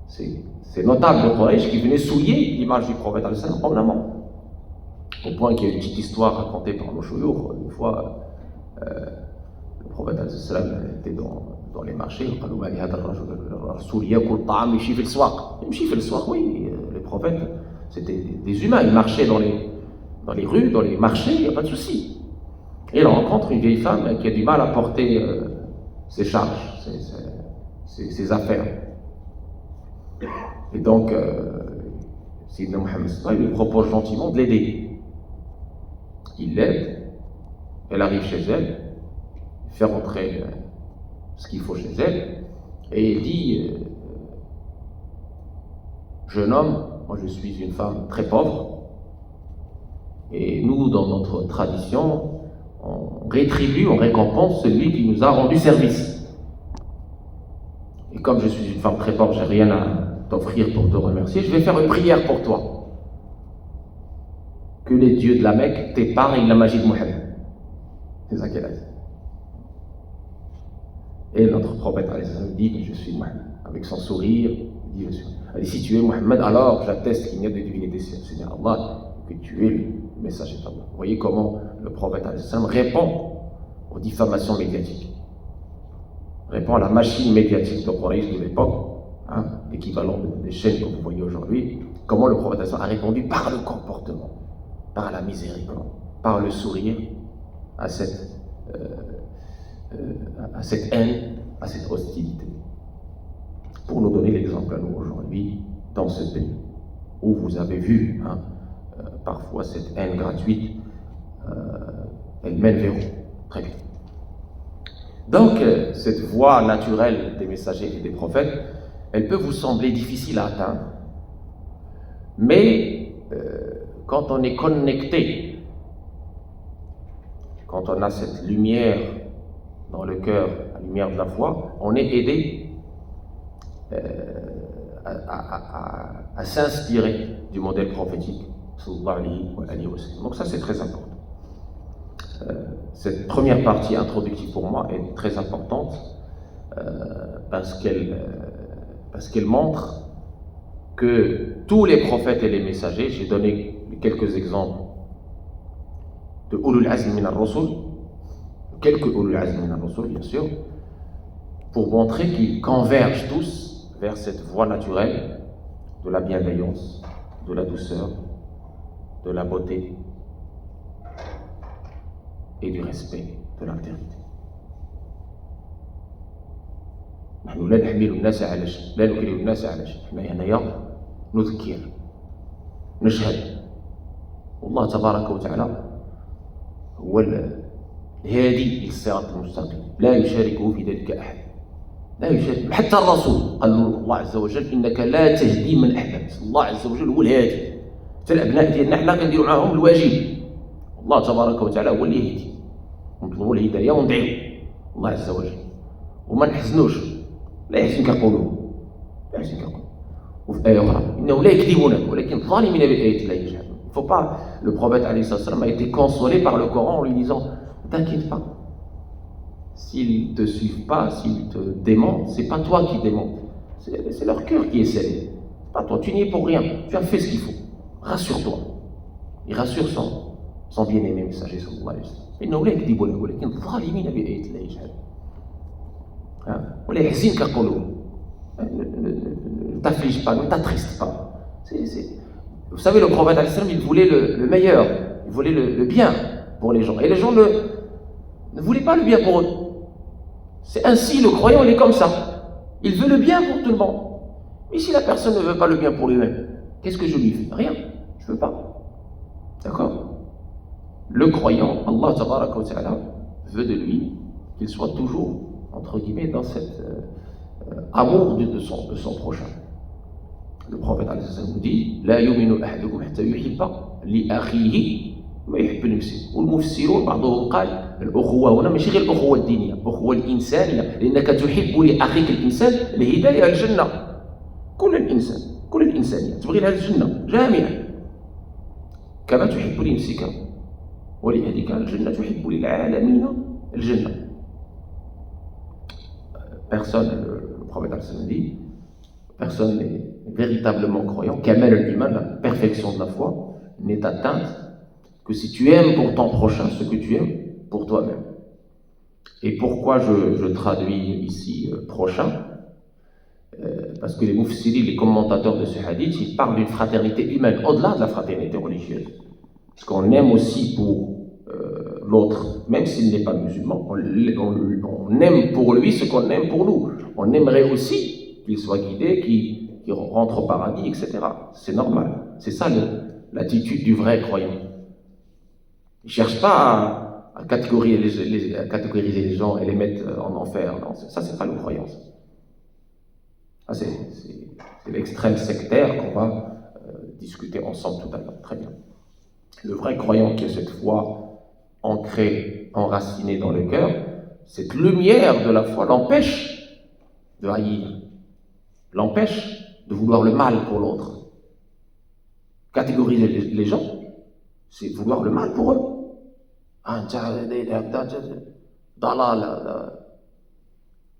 ces notables de Quraysh qui venaient souiller l'image du prophète en amont. Au point qu'il y a une petite histoire racontée par nos chouyours. Une fois, le prophète était dans les marchés. Oui, les prophètes, c'était des humains. Ils marchaient dans les rues, dans les marchés, il n'y a pas de souci. Et il rencontre une vieille femme qui a du mal à porter ses charges, ses affaires. Et donc, Sayyidina Mohammed lui propose gentiment de l'aider. Il l'aide, elle arrive chez elle, il fait rentrer ce qu'il faut chez elle, et il dit jeune homme, moi je suis une femme très pauvre, et nous, dans notre tradition, on rétribue, on récompense celui qui nous a rendu service. Et comme je suis une femme très pauvre, j'ai rien à t'offrir pour te remercier, je vais faire une prière pour toi. Que les dieux de la Mecque t'épargnent la magie de Mohammed. C'est ça qu'elle a dit. Et notre prophète dit que je suis Mohammed. Avec son sourire, il dit je suis. Elle dit si tu es Mohammed, alors j'atteste qu'il n'y a de divinité Seigneur Allah, que tu es le messager d'Allah. Vous voyez comment le prophète répond aux diffamations médiatiques. Répond à la machine médiatique de Quraysh de l'époque, hein, l'équivalent des chaînes que vous voyez aujourd'hui. Comment le prophète a répondu par le comportement, par la miséricorde, par le sourire à cette à cette haine, à cette hostilité. Pour nous donner l'exemple à nous aujourd'hui, dans ce pays, où vous avez vu parfois cette haine gratuite, elle mène vers où? Très bien. Donc, cette voie naturelle des messagers et des prophètes, elle peut vous sembler difficile à atteindre, mais quand on est connecté, quand on a cette lumière dans le cœur, la lumière de la foi, on est aidé à s'inspirer du modèle prophétique, sallallahu alayhi wa sallam. Donc ça, c'est très important. Cette première partie introductive pour moi est très importante parce qu'elle montre que tous les prophètes et les messagers, j'ai donné quelques exemples de Ulul Azm min al-Rusul, quelques Ulul Azm min al-Rusul bien sûr, pour montrer qu'ils convergent tous vers cette voie naturelle de la bienveillance, de la douceur, de la beauté et du respect de l'altérité. نحن لا نحمل الناس على شيء، لا نكره الناس على شيء، احنا هنايا نذكر، نشهد، والله تبارك وتعالى هو الهادي إلى الصراط المستقيم، لا يشاركه في ذلك أحد، لا يشارك حتى الرسول، قال له الله عز وجل إنك لا تهدي من أحببت، الله عز وجل هو الهادي، حتى الأبناء ديالنا حنا كنديروا معاهم الواجب، الله تبارك وتعالى هو اللي يهدي، نطلبوا الهداية وندعيو الله عز وجل، وما نحزنوش، لا يحزنك قولهم، لا يحزنك قولهم. وفي آية أخرى إنهم لا يكذبونك ولكن الظالمين بآيات الله يجحدون. Il ne faut pas, le prophète a été consolé par le Coran en lui disant « T'inquiète pas, s'ils ne te suivent pas, s'ils te démentent, c'est pas toi qui démente, c'est leur cœur qui est scellé. C'est pas toi, tu n'y es pour rien, tu as fait ce qu'il faut, rassure-toi. » Il rassure son bien-aimé messager sallallahu alayhi wa sallam. إنه لا يكذبونك ولكن الظالمين بآيات الله يجحدون. ولا يحزنك قولهم. Ne t'afflige pas, ne t'attriste pas. Vous savez, le prophète il voulait le meilleur, il voulait le bien pour les gens. Et les gens ne voulaient pas le bien pour eux. C'est ainsi, le croyant, il est comme ça. Il veut le bien pour tout le monde. Mais si la personne ne veut pas le bien pour lui-même, qu'est-ce que je lui fais? Rien, je ne veux pas. D'accord? Le croyant, Allah tabaraka wa ta'ala, veut de lui qu'il soit toujours, entre guillemets, dans cet amour de son prochain. Le prophète nous dit لا يؤمن أحدكم حتى يحب لأخيه ما يحب لنفسه. والمفسرون بعضهم قال الأخوة هنا ماشي غير الأخوة الدينية، الأخوة الإنسانية، لأنك تحب لأخيك الإنسان الهداية الجنة. كل الإنسانية تبغي لها الجنة جامعا كما تحب لنفسك ولأهلك الجنة، تحب للعالمين الجنة. Personne, le prophète dit, personne n'est véritablement croyant, Kamal al-Iman, la perfection de la foi, n'est atteinte que si tu aimes pour ton prochain ce que tu aimes pour toi-même. Et pourquoi je traduis ici prochain? Parce que les mufassirin, les commentateurs de ce hadith, ils parlent d'une fraternité humaine, au-delà de la fraternité religieuse. Parce qu'on aime aussi pour l'autre, même s'il n'est pas musulman, on aime pour lui ce qu'on aime pour nous. On aimerait aussi qu'il soit guidé, qu'il rentre au paradis, etc. C'est normal. C'est ça l'attitude du vrai croyant. Il ne cherche pas à catégoriser les gens et les mettre en enfer. Non, ça, c'est pas une croyance. Ça, c'est l'extrême sectaire qu'on va discuter ensemble tout à l'heure. Très bien. Le vrai croyant qui a cette foi ancrée, enracinée dans le cœur, cette lumière de la foi l'empêche de haïr, l'empêche de vouloir le mal pour l'autre. Catégoriser les gens, c'est vouloir le mal pour eux.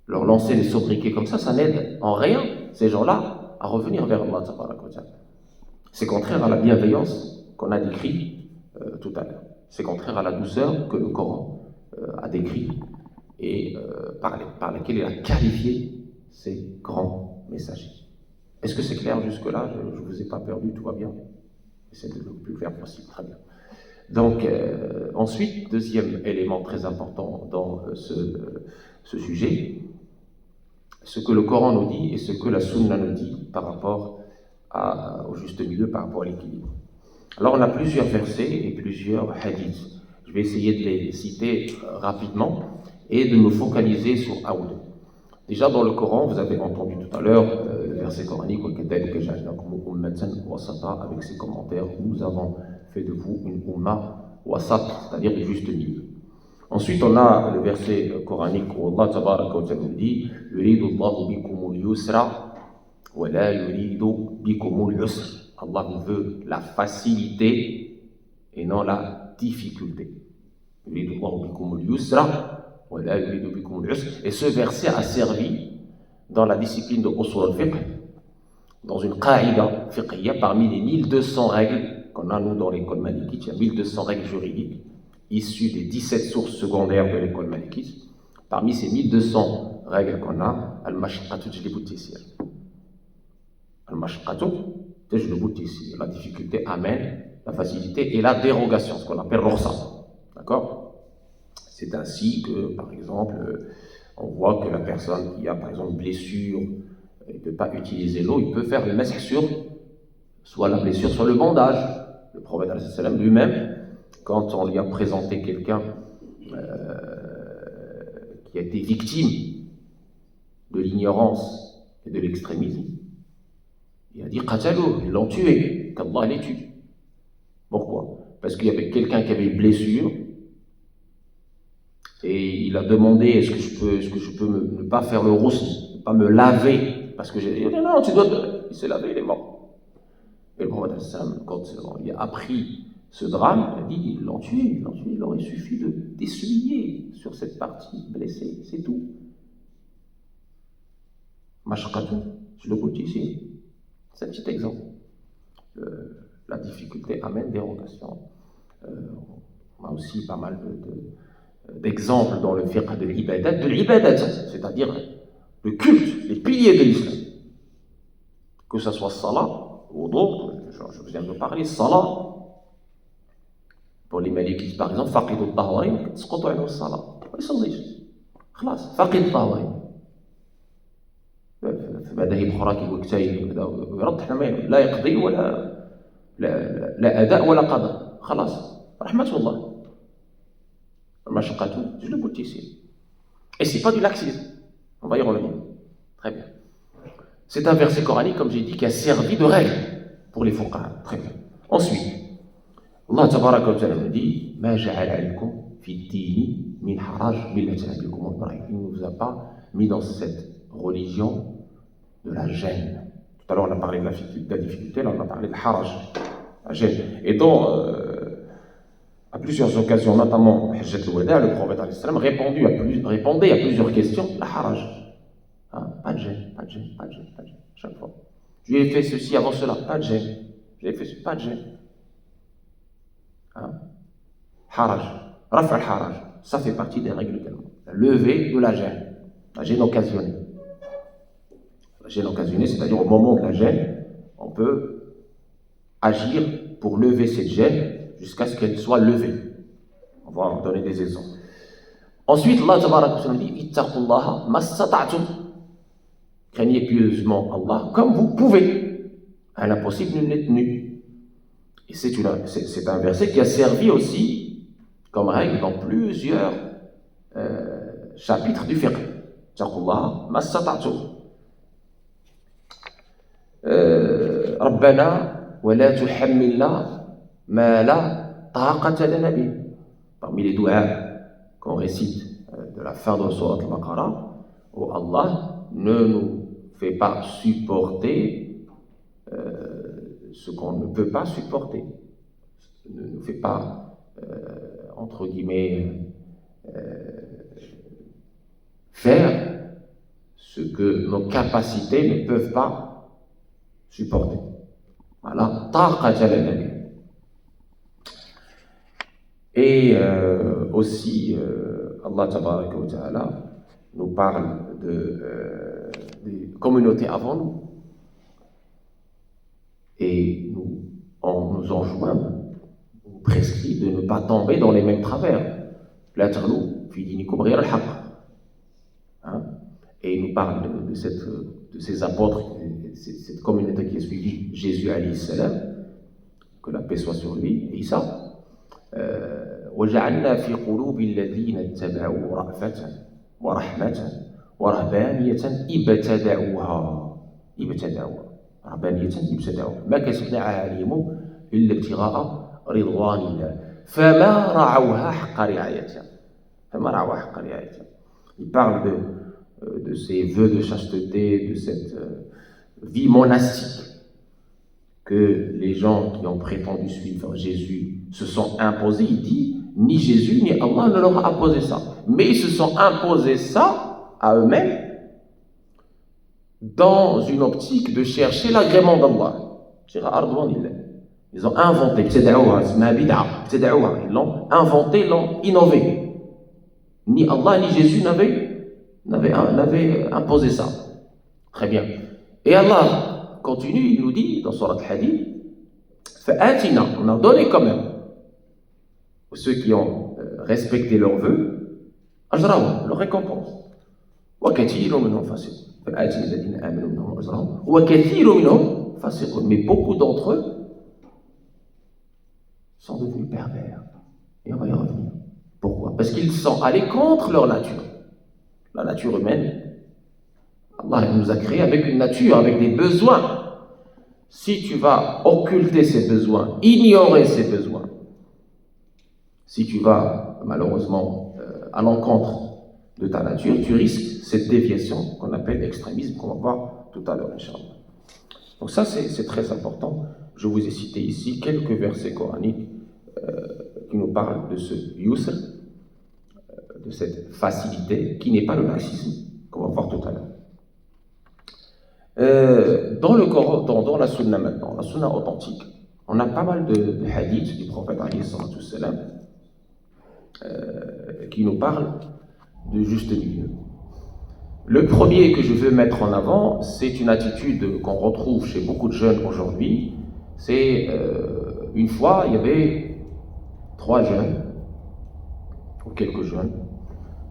Leur lancer des sobriquets comme ça n'aide en rien ces gens-là à revenir vers Allah. C'est contraire à la bienveillance qu'on a décrit tout à l'heure. C'est contraire à la douceur que le Coran a décrit et par laquelle il a qualifié ces grands messagers. Est-ce que c'est clair jusque-là? Je ne vous ai pas perdu, tout va bien. Essayez de le plus clair possible, très bien. Donc, ensuite, deuxième élément très important dans ce sujet, ce que le Coran nous dit et ce que la Sunna nous dit par rapport au juste milieu, par rapport à l'équilibre. Alors, on a plusieurs versets et plusieurs hadiths. Je vais essayer de les citer rapidement et de me focaliser sur un ou deux. Déjà, dans le Coran, vous avez entendu tout à l'heure le verset coranique avec ses commentaires. Nous avons fait de vous une umma wasat, c'est-à-dire le juste milieu. Ensuite, on a le verset coranique où Allah tabaraka wa ta'ala dit Yuridu Allahu bikumul yusra wa la yuridu bikumul usra. Allah veut la facilité et non la difficulté. Yuridu Allahu bikumul yusra. Et ce verset a servi dans la discipline de Usul al-Fiqh, dans une qa'ida fiqhiyya, parmi les 1200 règles qu'on a nous dans l'école malikite. Il y a 1200 règles juridiques issues des 17 sources secondaires de l'école malikite. Parmi ces 1200 règles qu'on a, al-mashqatu tajlibu at-taysir. Al-mashqatu tajlibu at-taysir. La difficulté amène la facilité et la dérogation, ce qu'on appelle rukhsa. D'accord? C'est ainsi que, par exemple, on voit que la personne qui a, par exemple, une blessure, il ne peut pas utiliser l'eau, il peut faire le masque sur soit la blessure, soit le bandage. Le prophète lui-même, quand on lui a présenté quelqu'un qui a été victime de l'ignorance et de l'extrémisme, il a dit « Qatalou », ils l'ont tué, qu'Allah les tue. Pourquoi? Parce qu'il y avait quelqu'un qui avait une blessure, et il a demandé est-ce que je peux ne pas faire le rousse, ne pas me laver, parce que j'ai dit non, tu dois il s'est lavé, il est mort. Et le prophète, quand il a appris ce drame, il a dit ils l'ont tué, il aurait suffi d'essuyer sur cette partie blessée, c'est tout. Mashqatu, je le goûte ici. C'est un petit exemple. La difficulté amène dérogation. On a aussi pas mal d'exemples dans le fiqh de l'ibadat, c'est-à-dire le culte, les piliers de l'islam. Que ce soit salat ou d'autres, je viens de parler, salat. Pour les malikites, par exemple, faqidu al-tahwarin, تسقط عنه الصلاة. ما يصليش. خلاص، فاقد الطهوين. في مذاهب أخرى كيقول كتايب وكذا ويرد، حنا لا يقضي ولا لا أداء ولا قضاء. خلاص، رحمة الله. Mashqatu, je le goûte ici. Et c'est pas du laxisme. On va y revenir. Très bien. C'est un verset coranique, comme j'ai dit, qui a servi de règle pour les fuqaha. Très bien. Ensuite, Allah tabaraka wa ta'ala nous dit Ma ja'ala alaykum fi ad-dini min haraj millata abikum Ibrahim. Il ne vous a pas mis dans cette religion de la gêne. Tout à l'heure, on a parlé de la difficulté, là, on a parlé de haraj, la gêne. Et donc, à plusieurs occasions, notamment Hajjat al-Wada, le prophète répondait à plusieurs questions, la haraj. Pas de gêne, pas de gêne, pas de gêne, pas de gêne, chaque fois. Je lui ai fait ceci avant cela, pas de gêne. Je lui ai fait ceci, pas de gêne. Haraj, raf al-haraj, ça fait partie des règles également. La levée de la gêne occasionnée. La gêne occasionnée, c'est-à-dire au moment de la gêne, on peut agir pour lever cette gêne jusqu'à ce qu'elle soit levée. On va en donner des exemples. Ensuite, Allah tabaraka wa ta'ala dit Ittaqullaha mastata'tum. Craignez pieusement Allah comme vous pouvez. À l'impossible, nul n'est tenu. Et c'est un verset qui a servi aussi comme règle dans plusieurs chapitres du fiqh. Ittaqullaha mastata'tum. Rabbana wa la tuhammilna Ma la taqata lana bih. Parmi les douas qu'on récite de la fin de la sourate al-Baqarah, où Allah ne nous fait pas supporter ce qu'on ne peut pas supporter, ne nous fait pas, entre guillemets, faire ce que nos capacités ne peuvent pas supporter. Voilà, taqata lana bih. Et aussi, Allah tabaraka wa ta'ala nous parle des communautés avant nous. Et on nous enjoint, prescrit de ne pas tomber dans les mêmes travers. La taghlu fi dinikum ghayra al-haqq. Et il nous parle de ces apôtres, cette communauté qui a suivi Jésus alayhi salam, que la paix soit sur lui, et Isa. وجعلنا في قلوب الذين اتبعوا رأفة ورحمة ورهبانية ابتدعوها رهبانية ابتدعوها ما كتبناها عليهم إلا ابتغاء رضوان الله فما رعوها حق رعايتها Il parle de ces vœux de chasteté, de cette vie monastique que les gens qui ont prétendu suivre Jésus se sont imposés. Il dit, ni Jésus ni Allah ne leur a imposé ça. Mais ils se sont imposés ça à eux-mêmes dans une optique de chercher l'agrément d'Allah. Ils ont inventé, ils l'ont inventé, l'ont innové. Ni Allah ni Jésus n'avaient imposé ça. Très bien. Et Allah continue, il nous dit dans Surat Al-Hadid, فآتنا, on a donné quand même ceux qui ont respecté leurs vœux, أجرهم, leur récompense. وكثير منهم فاسقون. فآتنا الذين آمنوا منهم أجرهم وكثير منهم فاسقون. Mais beaucoup d'entre eux sont devenus pervers. Et on va y revenir. Pourquoi? Parce qu'ils sont allés contre leur nature. La nature humaine, Allah nous a créés avec une nature, avec des besoins. Si tu vas occulter ces besoins, ignorer ces besoins, si tu vas malheureusement à l'encontre de ta nature, tu risques cette déviation qu'on appelle l'extrémisme, qu'on va voir tout à l'heure, Inch'Allah. Donc ça, c'est très important. Je vous ai cité ici quelques versets coraniques qui nous parlent de ce yusr, de cette facilité, qui n'est pas le laxisme, qu'on va voir tout à l'heure. Dans le Coran, dans la sunna maintenant, la sunna authentique, on a pas mal de hadiths du prophète alayhi salam qui nous parlent de juste milieu. Le premier que je veux mettre en avant, c'est une attitude qu'on retrouve chez beaucoup de jeunes aujourd'hui. C'est une fois, il y avait 3 jeunes, ou quelques jeunes,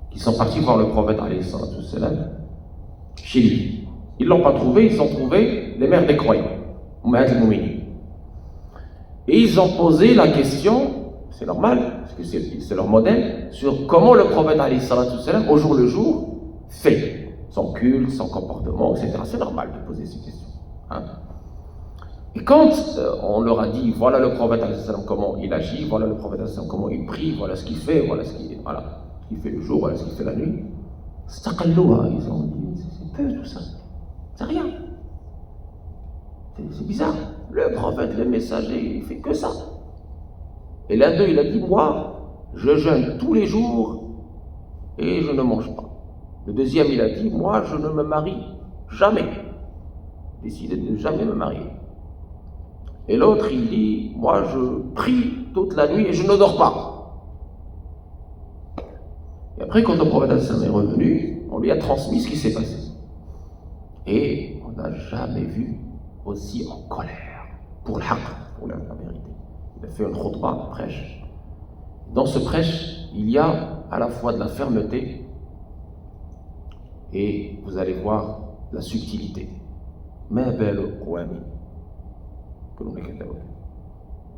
qui sont partis voir le prophète alayhi salam chez lui. Ils ne l'ont pas trouvé, ils ont trouvé les mères des croyants, et ils ont posé la question, c'est normal, parce que c'est leur modèle, sur comment le prophète alayhi salam, au jour le jour, fait son culte, son comportement, etc. C'est normal de poser ces questions. Et quand on leur a dit, voilà le prophète alayhi salam comment il agit, voilà le prophète alayhi salam comment il prie, voilà ce qu'il fait, voilà ce qu'il fait le jour, voilà ce qu'il fait la nuit, ils ont dit, c'est peu tout ça. C'est rien. C'est bizarre. Le prophète, le messager, il fait que ça. Et l'un d'eux, il a dit, moi, je jeûne tous les jours et je ne mange pas. Le deuxième, il a dit, moi, je ne me marie jamais. Décidé de ne jamais me marier. Et l'autre, il dit, moi, je prie toute la nuit et je ne dors pas. Et après, quand le prophète est revenu, on lui a transmis ce qui s'est passé. Et on n'a jamais vu aussi en colère pour le haqq, pour la vérité. Il a fait une khutbah, un prêche. Dans ce prêche, il y a à la fois de la fermeté et vous allez voir la subtilité. Il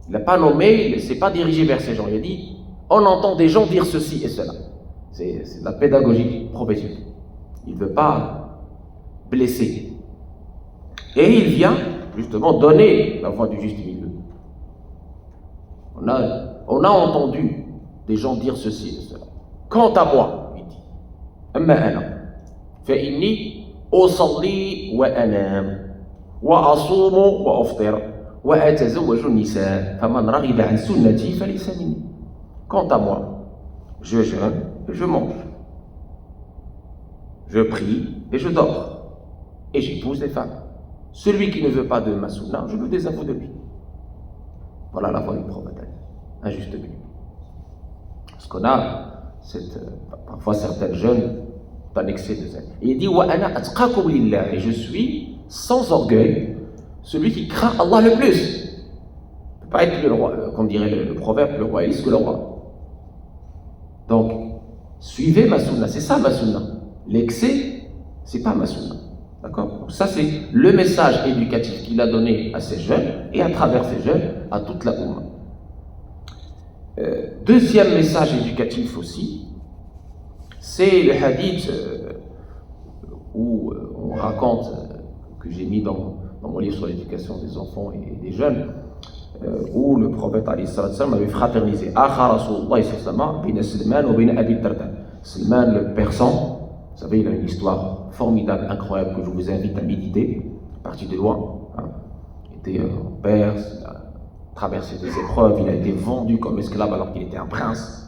n'a pas nommé, il ne s'est pas dirigé vers ces gens. Il a dit, on entend des gens dire ceci et cela. C'est de la pédagogie prophétique. Il ne veut pas blessé. Et il vient justement donner la voie du juste milieu. On a entendu des gens dire ceci et cela. Quant à moi, il dit, Amma ana, fa inni usalli wa anam, wa asumu wa aftir, wa atazawwaju nisa, faman raghiba an sunnati falaysa minni. Quant à moi, je jeûne et je mange. Je prie et je dors. Et j'épouse les femmes. Celui qui ne veut pas de ma sunna, je veux des infos de lui. Voilà la voie du prophète. Un juste milieu. Parce qu'on a parfois certains jeunes d'un excès de zèle. Et il dit wa ana atqakum lillah, et je suis sans orgueil celui qui craint Allah le plus. Pas être le roi, comme dirait le proverbe, le royaliste que le roi. Donc, suivez ma sunna, c'est ça ma sunna. L'excès, c'est pas ma sunna. D'accord? Donc ça, c'est le message éducatif qu'il a donné à ces jeunes, et à travers ces jeunes, à toute la Oumma. Deuxième message éducatif aussi, c'est le hadith où on raconte, que j'ai mis dans mon livre sur l'éducation des enfants et des jeunes, où le prophète avait fraternisé Salman le persan. Vous savez, il a une histoire formidable, incroyable, que je vous invite à méditer, parti de loin. Il était en Perse, il a traversé des épreuves, il a été vendu comme esclave alors qu'il était un prince,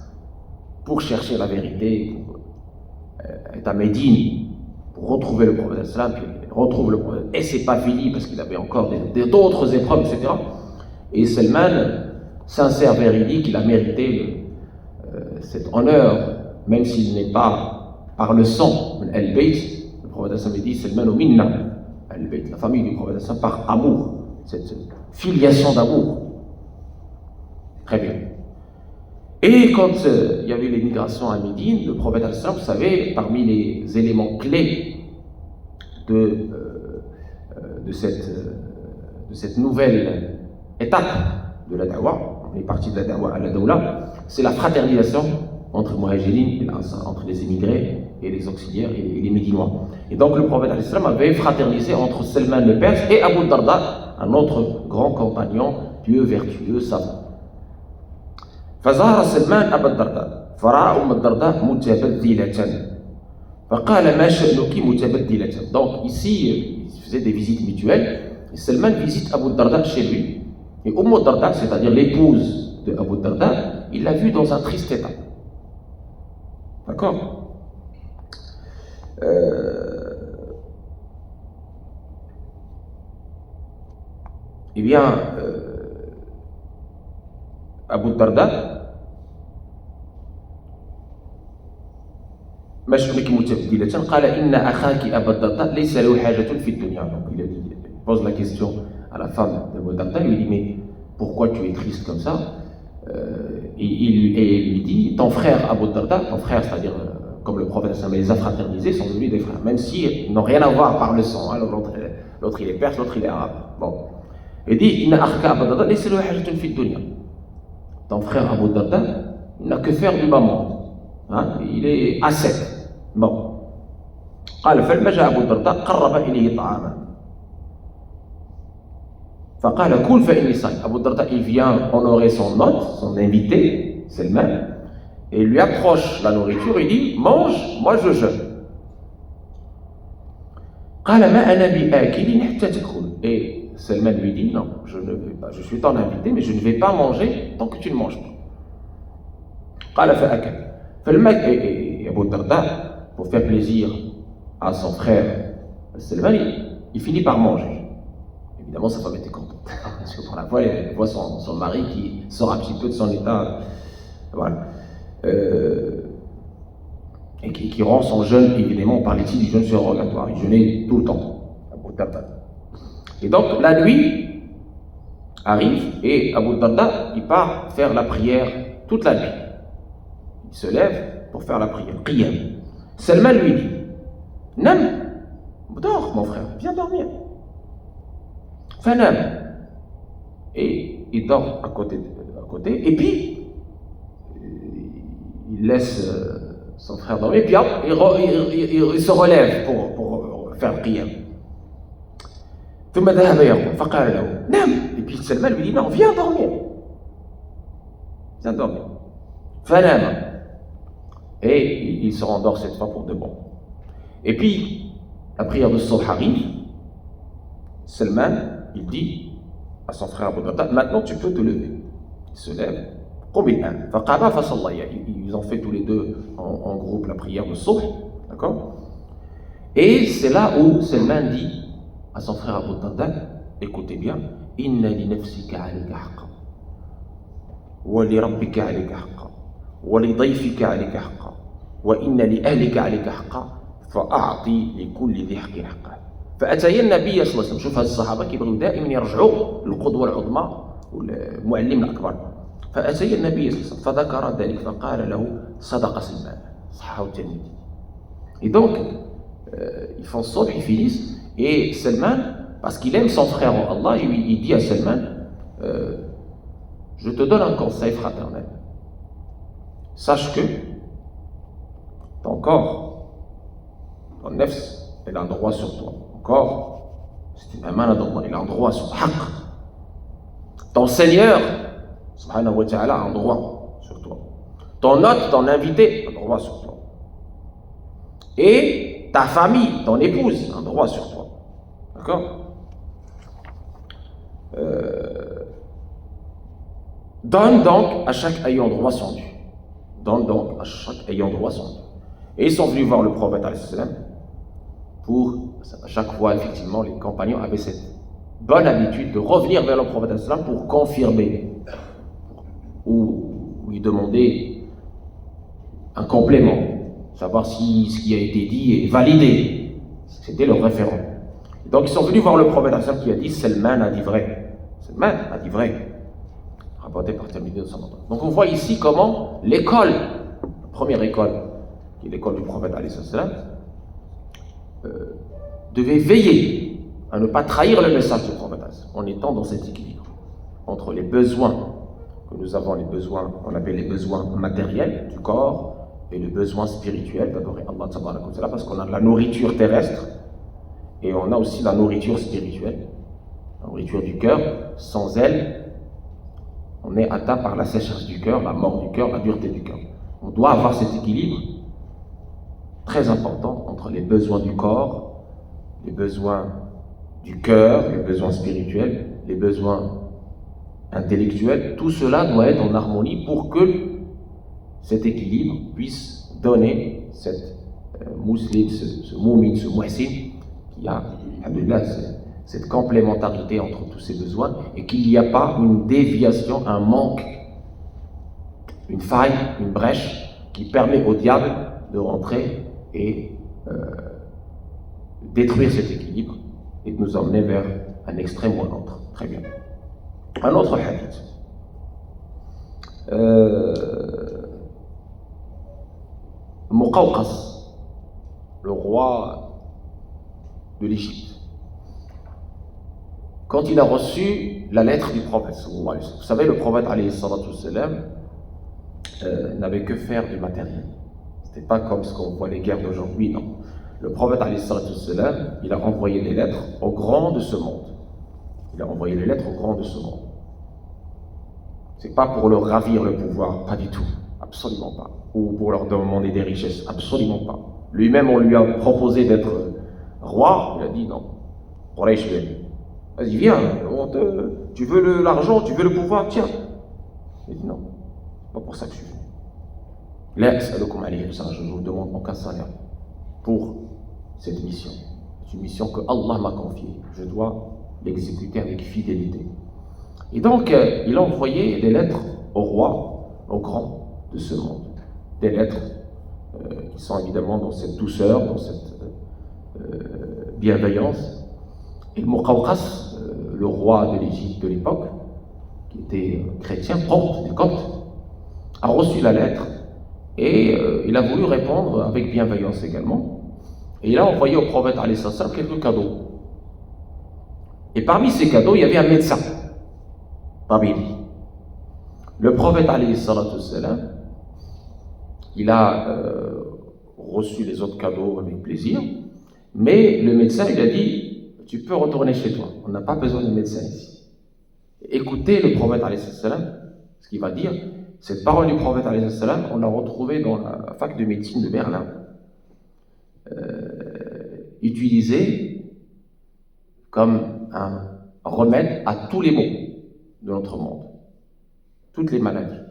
pour chercher la vérité, pour être à Médine, pour retrouver le prophète sallam, puis il retrouve le prophète. Et c'est pas fini, parce qu'il avait encore d'autres épreuves, etc. Et Salman, sincère, véridique, il a mérité cet honneur, même s'il n'est pas par le sang, Al-Bayt, le prophète sallam dit Salman au minna, Al-Bayt, la famille du prophète sallam, par amour, cette filiation d'amour. Très bien. Et quand il y avait l'émigration à Médine, le prophète sallam, vous savez, parmi les éléments clés de cette nouvelle étape de la da'wah, on est parti de la da'wah à la dawla, c'est la fraternisation entre Muhajirin et l'Ansar, entre les émigrés et les auxiliaires et les Médinois. Et donc le prophète avait fraternisé entre Salman le Perse et Abu Darda, un autre grand compagnon, pieux, vertueux, savant. فزار سلمان أبا الدرداء فرأى أم الدرداء متبذلة فقال ما شأنك متبذلة. Donc ici, il faisait des visites mutuelles et Salman visite Abu Darda chez lui. Et Umm Darda, c'est-à-dire l'épouse de Abu Darda, il l'a vu dans un triste état. D'accord? Eh bien, Abu Darda, ما شأنك متبذلة قال إن أخاك أبا الدرداء ليس له حاجة في الدنيا. Donc il pose la question à la femme d'Abu Darda, il lui dit mais pourquoi tu es triste comme ça? Et il lui dit ton frère Abu Darda, ton frère, c'est-à-dire comme le prophète les a fraternisés, sont devenus des frères, même s'ils n'ont rien à voir par le sang. Alors l'autre il est perse, l'autre il est arabe. Bon, il dit إن أخاك أبا الدرداء ليس له حاجة في الدنيا. Ton frère Abu Darda n'a que faire du bas monde, il est ascète. Bon. قال فلما جاء أبو الدرداء قرب إليه طعاما فقال كل فإني صائم. Abu Darda il vient honorer son hôte, son invité, c'est le même, et il lui approche la nourriture, il dit mange, moi je jeûne. قال ما أنا بآكل حتى تأكل. Et Salman lui dit non, je ne vais pas, je suis ton invité, mais je ne vais pas manger tant que tu ne manges pas. قال فأكل. فلما Abu Darda, pour faire plaisir à son frère Salman, il finit par manger. Évidemment, sa femme était contente. Parce que pour la fois, elle voit son mari qui sort un petit peu de son état. Voilà. Et qui rend son jeûne, évidemment, on parlait ici du jeûne surrogatoire. Il jeûnait tout le temps. Abu Darda. Et donc, la nuit arrive et Abu Darda, il part faire la prière toute la nuit. Il se lève pour faire la prière. Qiyam. Salman lui dit Nam, dors mon frère, viens dormir. Fanam. Et il dort à côté, et puis il laisse son frère dormir, et puis hop, il se relève pour faire le qiyam. ثم ذهب يرقد فقال له نام. Et puis Salman lui dit non, viens dormir. Viens dormir. Fanam. Et il se rendort cette fois pour de bon. Et puis, la prière de Subh arrive, Salman, il dit à son frère Abu Darda, maintenant tu peux te lever. Il se lève, ils ont fait tous les deux en groupe la prière de Subh, d'accord? Et c'est là où Salman dit à son frère Abu Darda, écoutez bien, inna li nafsika alayka haqqan, wa li rabbika alayka haqqan, wa li dayfika alayka haqqan, wa inna li ahlika alayka haqqan, فأعطي لكل ذي حق حقه. فأتي النبي صلى الله عليه وسلم. شوف هاد الصحابة كيبغيو دائما يرجعوا للقدوة العظمى المعلم الأكبر. فأتي النبي صلى الله عليه وسلم فذكر ذلك فقال له صدق سلمان صححه الترمذي. Et donc ils font ça, ils finissent, et Salman, parce qu'il aime son frère en Allah, il dit à Salman, je te donne un conseil fraternel. Sache que ton corps, ton nefs, il a un droit sur toi. Ton corps, c'est une amana d'Allah, il a un droit sur haqq. Ton Seigneur, subhanahu wa ta'ala, a un droit sur toi. Ton hôte, ton invité, a un droit sur toi. Et ta famille, ton épouse, a un droit sur toi. D'accord? Donne donc à chaque ayant droit son dû. Donne donc à chaque ayant droit son dû. Et ils sont venus voir le prophète pour, à chaque fois, effectivement, les compagnons avaient cette bonne habitude de revenir vers le prophète pour confirmer ou lui demander un complément, savoir si ce qui a été dit est validé. C'était leur référent. Donc ils sont venus voir le prophète qui a dit Salman a dit vrai. Salman a dit vrai. Rapporté par Tirmidhi de son nom. Donc on voit ici comment l'école, la première école, qui est l'école du prophète devait veiller à ne pas trahir le message du prophète en étant dans cet équilibre entre les besoins que nous avons, les besoins, on appelle les besoins matériels du corps, et le besoin spirituel d'adorer Allah, parce qu'on a de la nourriture terrestre et on a aussi la nourriture spirituelle, la nourriture du cœur. Sans elle, on est atteint par la sécheresse du cœur, la mort du cœur, la dureté du cœur. On doit avoir cet équilibre très important entre les besoins du corps, les besoins du cœur, les besoins spirituels, les besoins intellectuels. Tout cela doit être en harmonie pour que cet équilibre puisse donner cette mousseline, ce moumine, ce muhsin, qui a, alhamdoulilah, cette complémentarité entre tous ces besoins, et qu'il n'y a pas une déviation, un manque, une faille, une brèche qui permet au diable de rentrer et détruire cet équilibre et de nous emmener vers un extrême ou un autre. Très bien. Un autre hadith. Muqawqas, le roi de l'Égypte, quand il a reçu la lettre du prophète, vous savez, le prophète n'avait que faire du matériel. C'était pas comme ce qu'on voit les guerres d'aujourd'hui, non. Le prophète, il a envoyé des lettres aux grands de ce monde. Il a envoyé les lettres aux grands de ce monde. C'est pas pour leur ravir le pouvoir, pas du tout, absolument pas. Ou pour leur demander des richesses, absolument pas. Lui-même, on lui a proposé d'être roi, il a dit non. Quraysh, vas-y, viens, tu veux l'argent, tu veux le pouvoir, tiens. Il dit non, c'est pas pour ça que je suis venu. Là, je ne vous demande aucun salaire pour cette mission. C'est une mission que Allah m'a confiée. Je dois l'exécuter avec fidélité. Et donc, il a envoyé des lettres au roi, au grand de ce monde. Des lettres qui sont évidemment dans cette douceur, dans cette bienveillance. Et le Muqawqas, le roi de l'Égypte de l'époque, qui était chrétien, copte, a reçu la lettre et il a voulu répondre avec bienveillance également. Et il a envoyé au prophète quelques cadeaux. Et parmi ces cadeaux, il y avait un médecin. Parmi lui. Le prophète il a reçu les autres cadeaux avec plaisir, mais le médecin il a dit tu peux retourner chez toi, on n'a pas besoin de médecin ici. Écoutez le prophète ce qu'il va dire. Cette parole du prophète on l'a retrouvée dans la fac de médecine de Berlin, utilisée comme un remède à tous les maux de notre monde, toutes les maladies.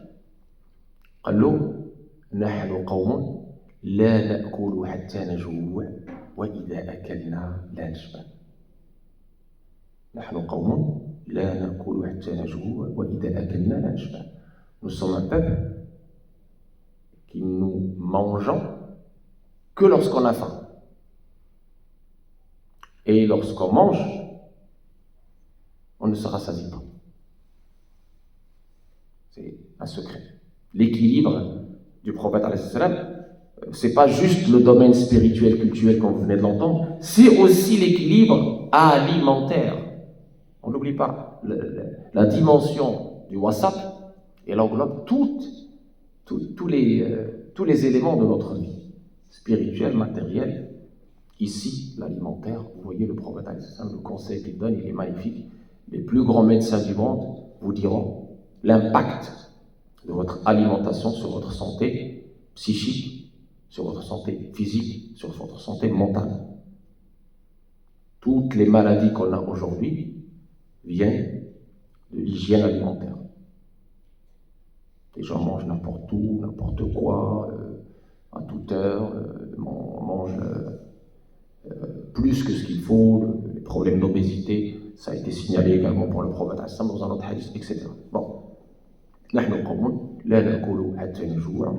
قالوا نحن قوم لا نأكل حتى نجوع وإذا أكلنا لا نشبع. نحن قوم لا نأكل حتى نجوع وإذا أكلنا لا نشبع. Nous sommes un peuple qui nous mangeons que lorsqu'on a faim. Et lorsqu'on mange, on ne se rassasie pas. C'est un secret. L'équilibre du prophète, c'est pas juste le domaine spirituel, culturel, comme vous venez de l'entendre, c'est aussi l'équilibre alimentaire. On n'oublie pas, la dimension du WhatsApp, elle englobe tous les éléments de notre vie, spirituel, matériel. Ici, l'alimentaire, vous voyez le prophète, le conseil qu'il donne, il est magnifique. Les plus grands médecins du monde vous diront l'impact de votre alimentation sur votre santé psychique, sur votre santé physique, sur votre santé mentale. Toutes les maladies qu'on a aujourd'hui viennent de l'hygiène alimentaire. Les gens mangent n'importe où, n'importe quoi, à toute heure, mangent plus que ce qu'il faut, les problèmes d'obésité, ça a été signalé également pour le prophète dans un autre hadith, etc. Bon. On ne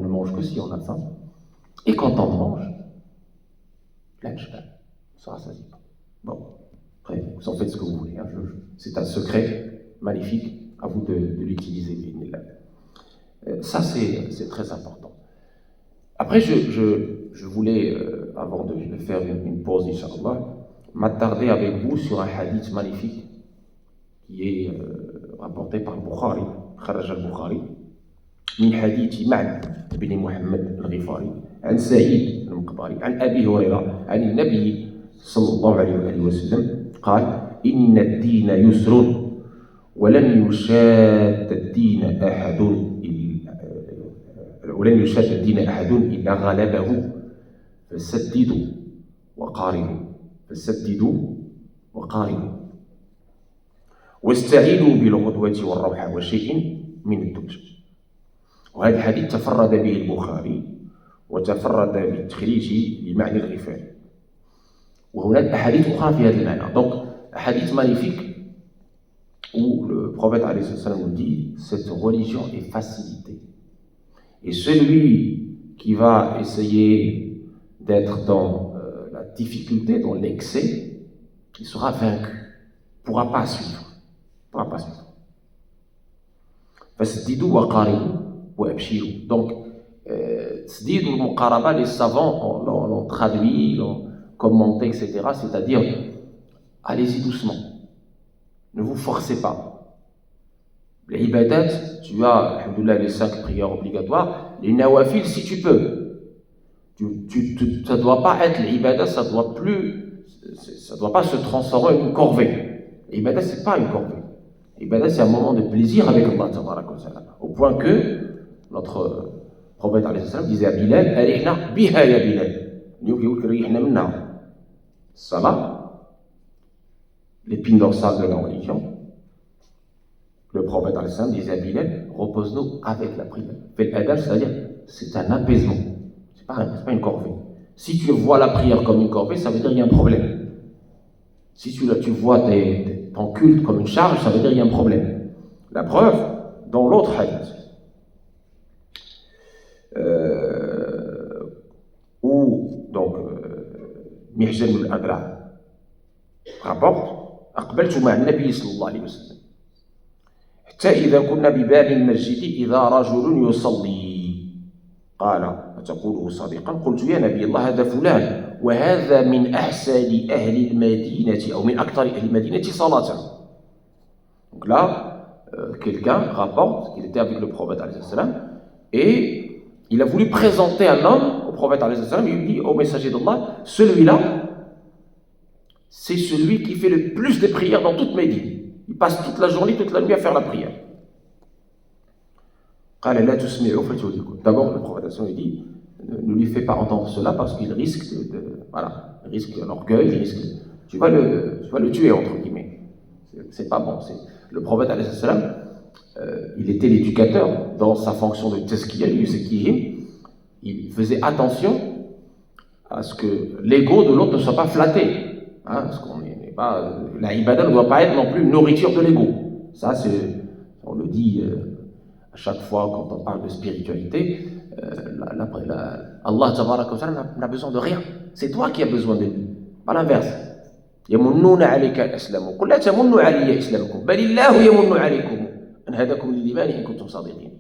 mange que si on a faim. Et quand on mange, là, ça rassasie pas. Bon, après, vous en faites ce que vous voulez. Hein. C'est un secret magnifique, à vous de l'utiliser. Ça, c'est très important. Après, je voulais, avant de faire une pause, Inch'Allah, m'attarder avec vous sur un hadith magnifique qui est rapporté par Bukhari, Kharaj al-Bukhari, من حديث معن بن محمد الغفاري عن سعيد المقبري عن أبي هريرة عن النبي صلى الله عليه وآله وسلم قال إن الدين يسر ولن يشاد الدين أحد إلا غلبه فسددوا وقاربوا واستعينوا بالغدوة والروحة وشيء من الدبج. وهذا الحديث تفرد به البخاري وتفرد بالتخريج لمعنى الغفار. وهناك أحاديث أخرى في هذا المعنى. Donc, hadith magnifique où le prophète nous dit cette religion est facilitée. Et celui qui va essayer d'être dans la difficulté, dans l'excès, il sera vaincu. Il ne pourra pas suivre. فَسَدِّدُوا وَقَارِبُوا وَأَبْشِرُوا. Donc, Sdid ou Muqaraba, les savants l'ont traduit, l'ont commenté, etc. C'est-à-dire, allez-y doucement. Ne vous forcez pas. Les ibadat, tu as, alhamdoulilah, les 5 prières obligatoires. Les nawafil, si tu peux. Ça ne doit pas être l'ibadat, ça ne doit pas se transformer en une corvée. L'ibadat, ce n'est pas une corvée. L'ibadat, c'est un moment de plaisir avec Allah, au point que notre prophète disait à Bilal, Arihna biha ya Bilal. Salah, l'épine dorsale de la religion. Le prophète disait à Bilal, repose-nous avec la prière. Fais l'adab, c'est-à-dire, c'est un apaisement. C'est pas une corvée. Si tu vois la prière comme une corvée, ça veut dire qu'il y a un problème. Si tu vois ton culte comme une charge, ça veut dire qu'il y a un problème. La preuve, dans l'autre hadith, où donc Mihjan al-Adra rapporte أقبلت مع النبي صلى الله عليه وسلم حتى إذا كنا بباب المسجد إذا رجل يصلي قال أتقوله صديقا قلت يا نبي الله هذا فلان وهذا من أحسن أهل المدينة أو من أكثر أهل المدينة صلاة. Donc là, quelqu'un rapporte qu'il était avec le prophète et il a voulu présenter un homme au prophète et il dit au messager d'Allah, celui-là, c'est celui qui fait le plus de prières dans toute Médine. Il passe toute la journée, toute la nuit à faire la prière. D'abord, le prophète il dit, ne lui fais pas entendre cela parce qu'il risque il risque l'orgueil, tu vas le tuer entre guillemets. C'est pas bon. Le prophète il était l'éducateur dans sa fonction de tazkiya, il faisait attention à ce que l'ego de l'autre ne soit pas flatté. Parce qu'on n'est pas, la ibada ne doit pas être non plus une nourriture de l'ego. Ça, on le dit à chaque fois quand on parle de spiritualité. Allah n'a besoin de rien. C'est toi qui as besoin de lui. Pas l'inverse. يمنون عليك أن أسلموا قل لا تمنوا علي إسلامكم بل الله يمن عليكم أن أن هداكم للإيمان إن كنتم صادقين.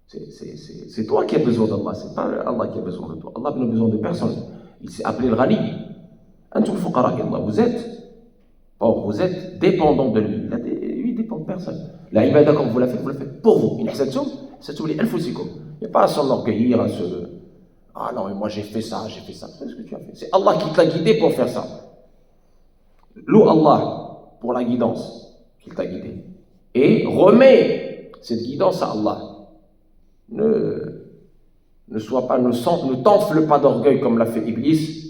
C'est toi qui as besoin d'Allah, c'est pas Allah qui a besoin de toi. Allah n'a besoin de personne. Il s'est appelé le Ghani. أنتم الفقراء إلى الله. Vous êtes pauvre, vous êtes dépendant de lui. Lui dépend de personne. La ibada, comme vous la faites pour vous. إن أحسنتم أحسنتم لأنفسكم. Il n'y a pas à s'enorgueillir, à se... Ah non, mais moi j'ai fait ça. C'est ce que tu as fait. C'est Allah qui t'a guidé pour faire ça. Loue Allah pour la guidance qu'il t'a guidé. Et remets cette guidance à Allah. Ne t'enfle pas d'orgueil comme l'a fait Iblis.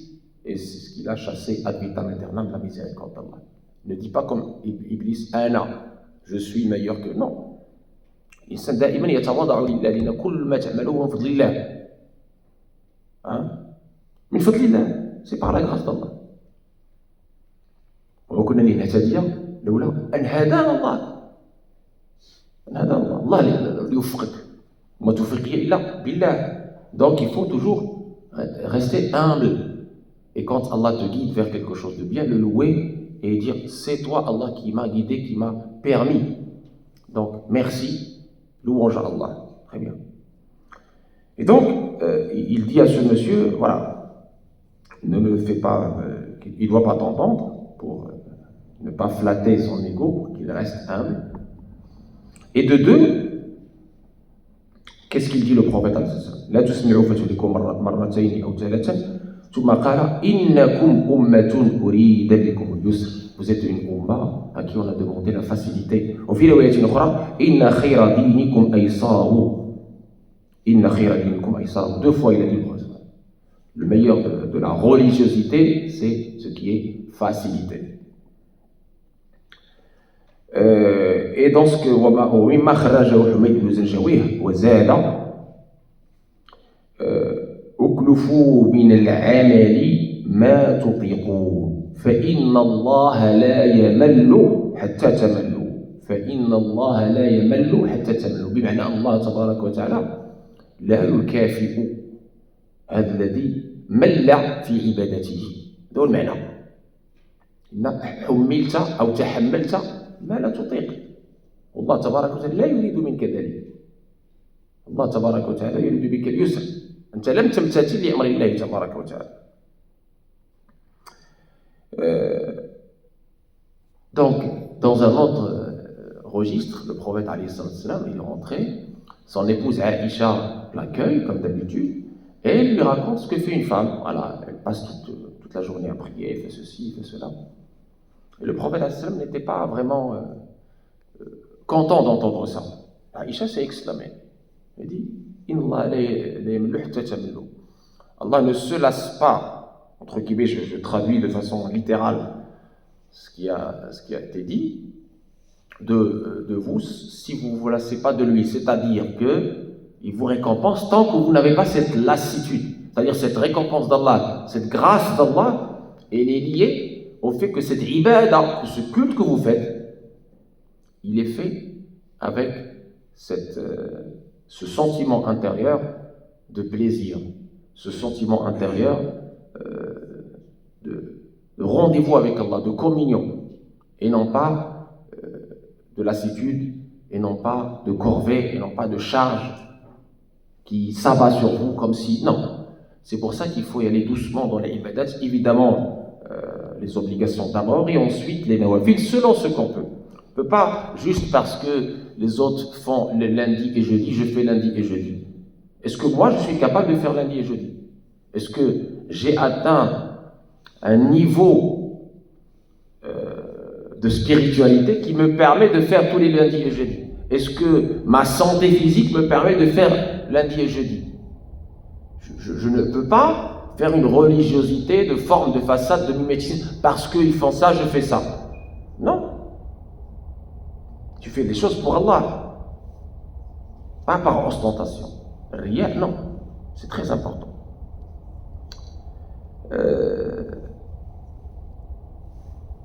Et c'est ce qu'il a chassé ad vitam aeternam, la miséricorde d'Allah. Ne dis pas comme Iblis, je suis meilleur que... Non. الإنسان دائما يتواضع لله لأن كل ما تعمله من فضل الله. من فضل الله. C'est par la grâce d'Allah. وكنا لنهتدي لولا أن هدانا الله. الله اللي يوفقك وما توفيقي إلا بالله. Donc il faut toujours rester humble. Et quand Allah te guide vers quelque chose de bien, le louer et dire c'est toi Allah qui m'a guidé, qui m'a permis. Donc merci, louange à Allah. Très bien. Et donc il dit à ce monsieur, voilà, ne le fais pas, il ne doit pas t'entendre pour ne pas flatter son ego, pour qu'il reste humble. Et de deux, qu'est-ce qu'il dit le prophète? La tusmi'u fatulikum marratayn aw thalathan thumma qala innakum ummatun urida bikum al-yusr. Vous êtes une umma à qui on a demandé la facilité. Wa fi riwayatin ukhra inna khayra dinikum aysaru. Inna khayra dinikum aysaru. Deux fois il a dit le meilleur de la religiosité, c'est ce qui est facilité. Et dans ce que ومما خرجه حميد بن زنجويه وزاد اكلفوا من العمل ما تطيقون فإن الله لا يمل حتى تملوا فإن الله لا يمل حتى تملوا بمعنى الله تبارك وتعالى لا يكافئ هذا الذي مل في عبادته. هذا هو المعنى. إن حملت أو تحملت ما لا تطيق. والله تبارك وتعالى لا يريد منك ذلك. الله تبارك وتعالى يريد بك اليسر. أنت لم تمتثل لأمر الله تبارك وتعالى. Donc, dans un autre registre, le prophète alayhi salam, il est rentré, son épouse Aïcha l'accueille comme d'habitude, et elle lui raconte ce que fait une femme. Voilà, elle passe toute la journée à prier, elle fait ceci, elle fait cela. Et le prophète alayhi salam n'était pas vraiment content d'entendre ça. Aïcha s'est exclamée. Elle dit Allah ne se lasse pas, entre guillemets, je traduis de façon littérale ce qui a été dit, de vous, si vous ne vous lassez pas de lui, c'est-à-dire qu'il vous récompense tant que vous n'avez pas cette lassitude, c'est-à-dire cette récompense d'Allah, cette grâce d'Allah, elle est liée au fait que cette ibada, que ce culte que vous faites, il est fait avec ce sentiment intérieur de plaisir, ce sentiment intérieur de rendez-vous avec Allah, de communion, et non pas de lassitude, et non pas de corvée, et non pas de charge qui s'abat sur vous comme si... Non, c'est pour ça qu'il faut y aller doucement dans les ibadats, évidemment les obligations d'abord, et ensuite les nawafil, selon ce qu'on peut. On ne peut pas, juste parce que les autres font le lundi et jeudi, je fais lundi et jeudi. Est-ce que moi je suis capable de faire lundi et jeudi? Est-ce que j'ai atteint un niveau de spiritualité qui me permet de faire tous les lundis et jeudis? Est-ce que ma santé physique me permet de faire lundi et jeudi? Je ne peux pas faire une religiosité de forme, de façade, de mimétisme, parce qu'ils font ça, je fais ça. Non. Tu fais des choses pour Allah, pas par ostentation. Rien, non. C'est très important.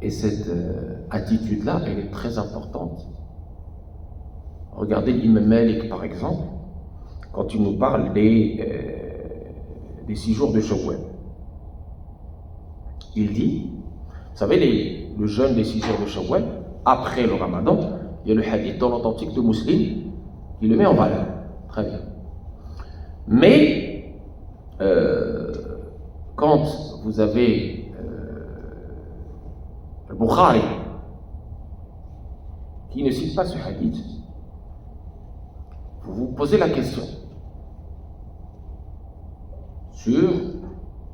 Et cette attitude-là, elle est très importante. Regardez l'imam Malik, par exemple, quand il nous parle des 6 jours de Shawwal. Il dit, vous savez, le jeûne des 6 jours de Shawwal, après le Ramadan, Il y a le hadith dans l'authentique de Muslim qui le met en valeur. Très bien. Mais, quand vous avez le Bukhari qui ne cite pas ce hadith, vous vous posez la question sur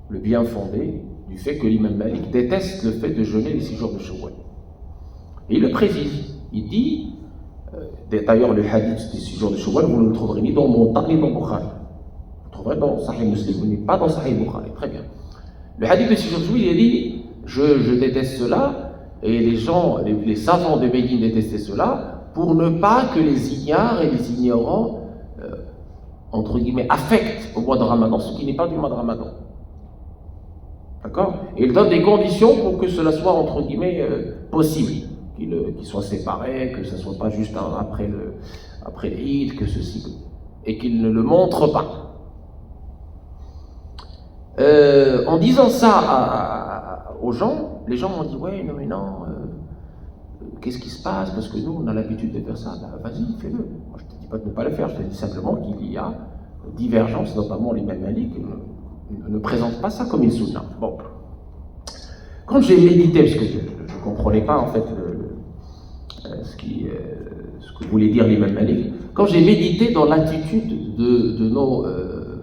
le bien fondé du fait que l'imam Malik déteste le fait de jeûner les 6 jours de Shawwal. Et il le précise. Il dit, d'ailleurs le hadith des 6 jours de Shawwal, vous ne le trouverez ni dans Muwatta ni dans Bukhari. Vous le trouverez dans Sahih Muslim, vous n'êtes pas dans Sahih Bukhari. Très bien. Le hadith des 6 jours de Shawwal, il a dit, je déteste cela, et les gens, les savants de Médine détestaient cela, pour ne pas que les ignares et les ignorants, entre guillemets, affectent au mois de Ramadan, ce qui n'est pas du mois de Ramadan. D'accord? Et il donne des conditions pour que cela soit, entre guillemets, possible. Qu'ils soient séparés, que ce ne soit pas juste après l'Eid, que ceci, et qu'il ne le montre pas. En disant ça aux gens, les gens m'ont dit, ouais, non, mais non, qu'est-ce qui se passe? Parce que nous, on a l'habitude de faire ça. Ben, vas-y, fais-le. Moi, je ne te dis pas de ne pas le faire, je te dis simplement qu'il y a divergence, notamment l'imam Malik ne présente pas ça comme une sunna. Bon. Quand j'ai médité, parce que je ne comprenais pas en fait ce que voulait dire l'imam Malik, quand j'ai médité dans l'attitude de nos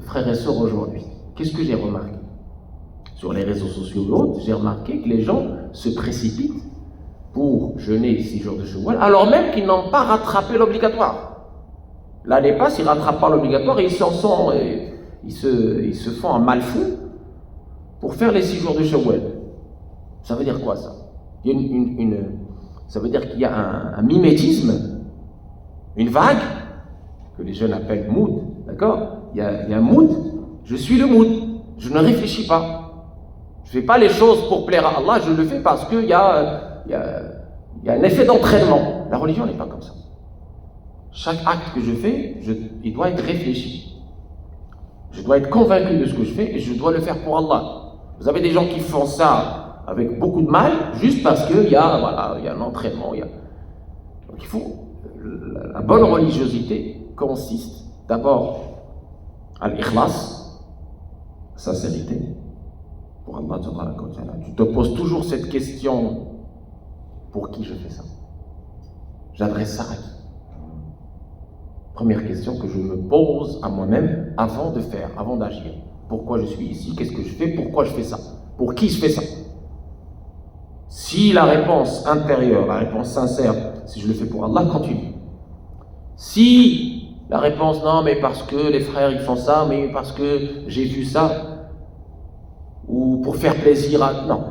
frères et sœurs aujourd'hui, qu'est-ce que j'ai remarqué? Sur les réseaux sociaux et autres, j'ai remarqué que les gens se précipitent pour jeûner 6 jours de Shawwal, alors même qu'ils n'ont pas rattrapé l'obligatoire. L'année passe, ils ne rattrapent pas l'obligatoire et ils se font un mal fou pour faire les 6 jours de Shawwal. Ça veut dire quoi ça? Ça veut dire qu'il y a un mimétisme, une vague, que les jeunes appellent mood, d'accord? Il y a un mood, je suis le mood, je ne réfléchis pas. Je ne fais pas les choses pour plaire à Allah, je le fais parce qu'il y a un effet d'entraînement. La religion n'est pas comme ça. Chaque acte que je fais, il doit être réfléchi. Je dois être convaincu de ce que je fais et je dois le faire pour Allah. Vous avez des gens qui font ça avec beaucoup de mal, juste parce qu'il y a un entraînement. Donc il faut... La bonne religiosité consiste d'abord à l'ikhlas, sincérité, pour Allah. Tu te poses toujours cette question, pour qui je fais ça? J'adresse ça à qui? Première question que je me pose à moi-même avant de faire, avant d'agir. Pourquoi je suis ici? Qu'est-ce que je fais? Pourquoi je fais ça? Pour qui je fais ça? Si la réponse intérieure, la réponse sincère, si je le fais pour Allah, continue. Si la réponse, non, mais parce que les frères ils font ça, mais parce que j'ai vu ça, ou pour faire plaisir à... Non.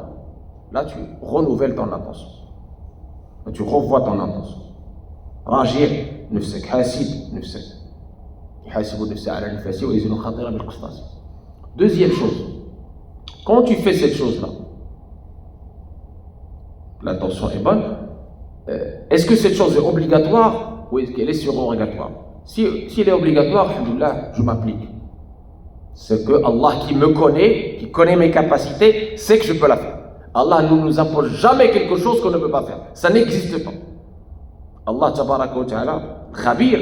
Là, tu renouvelles ton intention. Là, tu revois ton intention. راجع نفسك حاسب نفسك يحاسب نفسه على نفسه ويزن الخطيره بالقسطاس. Deuxième chose, quand tu fais cette chose-là, l'intention est bonne, est-ce que cette chose est obligatoire ou est-ce qu'elle est surogatoire? Si elle est obligatoire, alhamdoulilah, je m'applique. C'est que Allah qui me connaît, qui connaît mes capacités, sait que je peux la faire. Allah ne nous impose jamais quelque chose qu'on ne peut pas faire. Ça n'existe pas. Allah tabaraka wa ta'ala, khabir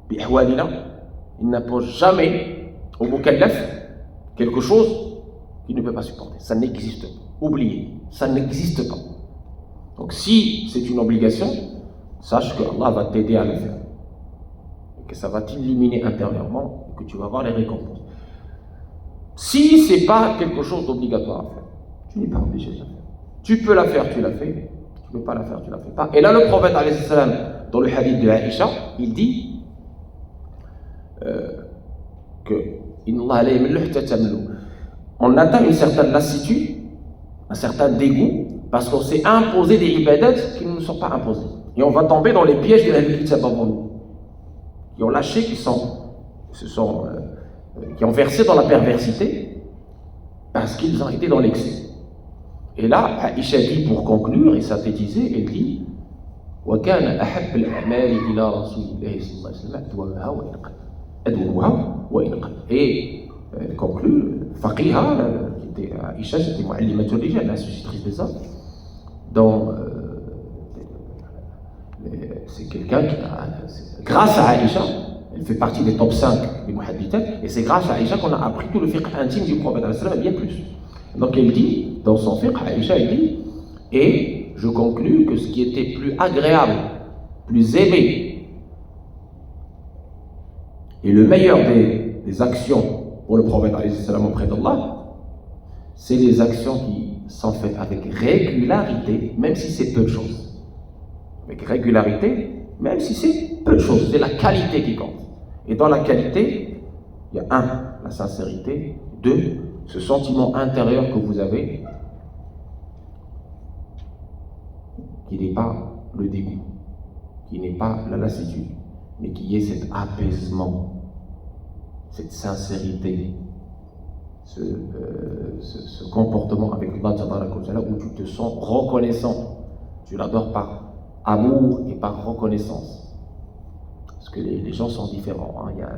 bi ahwalina, il n'impose jamais au mukallaf quelque chose qu'il ne peut pas supporter. Ça n'existe pas. Oubliez, ça n'existe pas. Donc si c'est une obligation, sache que Allah va t'aider à le faire. Et que ça va t'illuminer intérieurement et que tu vas avoir les récompenses. Si c'est pas quelque chose d'obligatoire à faire, tu n'es pas obligé de la faire. Tu peux la faire, tu la fais. Tu ne peux pas la faire, tu ne la fais pas. Et là, le prophète, alayhi salam, dans le hadith de Aïcha, il dit on atteint une certaine lassitude, un certain dégoût, parce qu'on s'est imposé des ibadats qui ne nous sont pas imposés. Et on va tomber dans les pièges de la vie avant nous, qui ont lâché, qui ont versé dans la perversité, parce qu'ils ont été dans l'excès. Et là, Aïcha dit, pour conclure et synthétiser, elle dit وَكَانَ أَحَبَّ الْأَعْمَالِ إِلَى رَسُولِ اللَّهِ صلى الله عليه وسلم أدومها وإن قل. Et elle conclut, Faqiha, qui était Aïcha, c'était Mu'allimatul Rijal, l'institutrice des hommes, dans c'est quelqu'un qui grâce à Aïcha, elle fait partie des top 5 des muhaddithat, et c'est grâce à Aïcha qu'on a appris tout le fiqh intime du prophète et bien plus. Donc elle dit, dans son fiqh, Aïcha, elle dit, et je conclus que ce qui était plus agréable, plus aimé, et le meilleur des actions pour le prophète auprès d'Allah, c'est les actions qui sont faites avec régularité, même si c'est peu de choses. Avec régularité, même si c'est peu de choses, c'est la qualité qui compte. Et dans la qualité, il y a la sincérité, ce sentiment intérieur que vous avez, qui n'est pas le dégoût, qui n'est pas la lassitude, mais qui est cet apaisement, cette sincérité, ce comportement avec Allah où tu te sens reconnaissant. Tu l'adores par amour et par reconnaissance. Parce que les gens sont différents. Hein. Il y a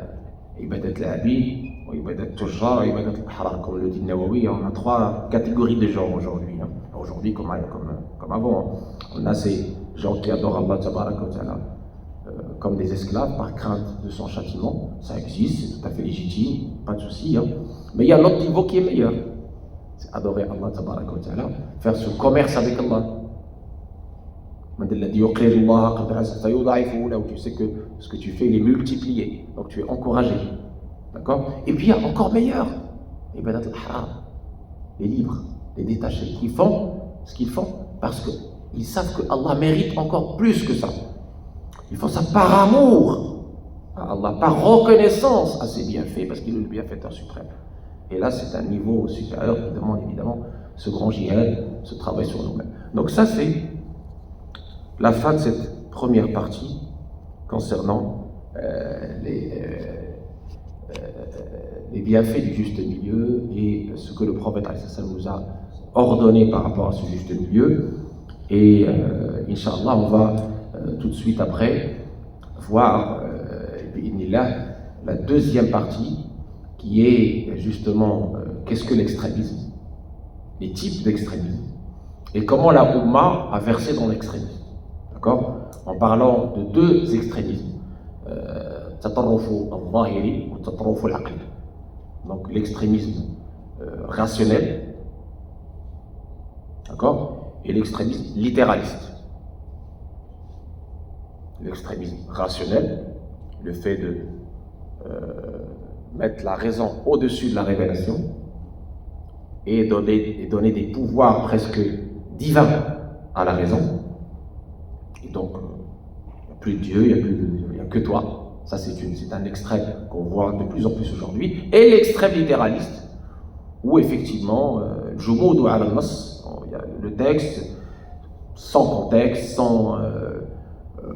Ibadat al-Abid, Ibadat al-Tujjar, Ibadat al-Ahrar, comme le dit Nawawi. On a 3 catégories de gens aujourd'hui. Hein. Aujourd'hui, comme avant. Hein. On a ces gens qui adorent Allah comme des esclaves par crainte de son châtiment. Ça existe, c'est tout à fait légitime, pas de souci. Hein. Mais il y a l'autre niveau qui est meilleur. C'est adorer Allah, faire ce commerce avec Allah. Tu sais que ce que tu fais, il est multiplié. Donc tu es encouragé. D'accord? Et puis il y a encore meilleur. Ibadat al-Haram. Les libres, les détachés, qui font ce qu'ils font parce qu'ils savent que Allah mérite encore plus que ça. Ils font ça par amour à Allah, par reconnaissance à ses bienfaits, parce qu'il est le bienfaiteur suprême. Et là, c'est un niveau supérieur qui demande évidemment ce grand jihad, ce travail sur nous-mêmes. Donc ça, c'est la fin de cette première partie concernant les bienfaits du juste milieu et ce que le prophète nous a ordonné par rapport à ce juste milieu. Et Inch'Allah, on va tout de suite après voir la deuxième partie qui est justement qu'est-ce que l'extrémisme, les types d'extrémisme et comment la Oumma a versé dans l'extrémisme. D'accord? En parlant de 2 extrémismes, tatarrufu al-zahiri ou tatarrufu al-aql. Donc l'extrémisme rationnel, d'accord? Et l'extrémisme littéraliste. L'extrémisme rationnel, le fait de mettre la raison au-dessus de la révélation et donner des pouvoirs presque divins à la raison. Et donc, il n'y a plus de Dieu, il n'y a que toi. Ça, c'est un extrême qu'on voit de plus en plus aujourd'hui. Et l'extrême littéraliste, où effectivement, Jumudu ala al-nas, il y a le texte, sans contexte, sans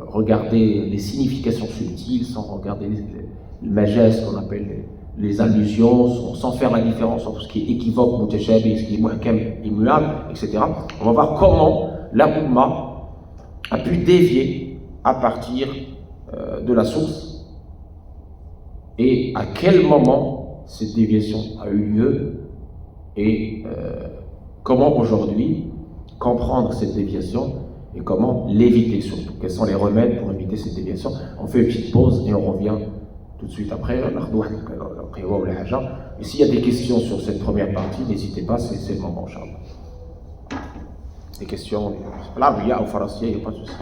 regarder les significations subtiles, sans regarder le majaz qu'on appelle les allusions, sans faire la différence entre ce qui est équivoque, mutashabih, ce qui est muhkam, immuable, etc. On va voir comment la Ummah a pu dévier à partir de la source et à quel moment cette déviation a eu lieu et comment aujourd'hui comprendre cette déviation et comment l'éviter surtout. Quels sont les remèdes pour éviter cette déviation? On fait une petite pause et on revient tout de suite après. Et s'il y a des questions sur cette première partie, n'hésitez pas, c'est le moment, Inch'Allah. Des questions, là, il y a au Farasiya, il n'y a pas de souci.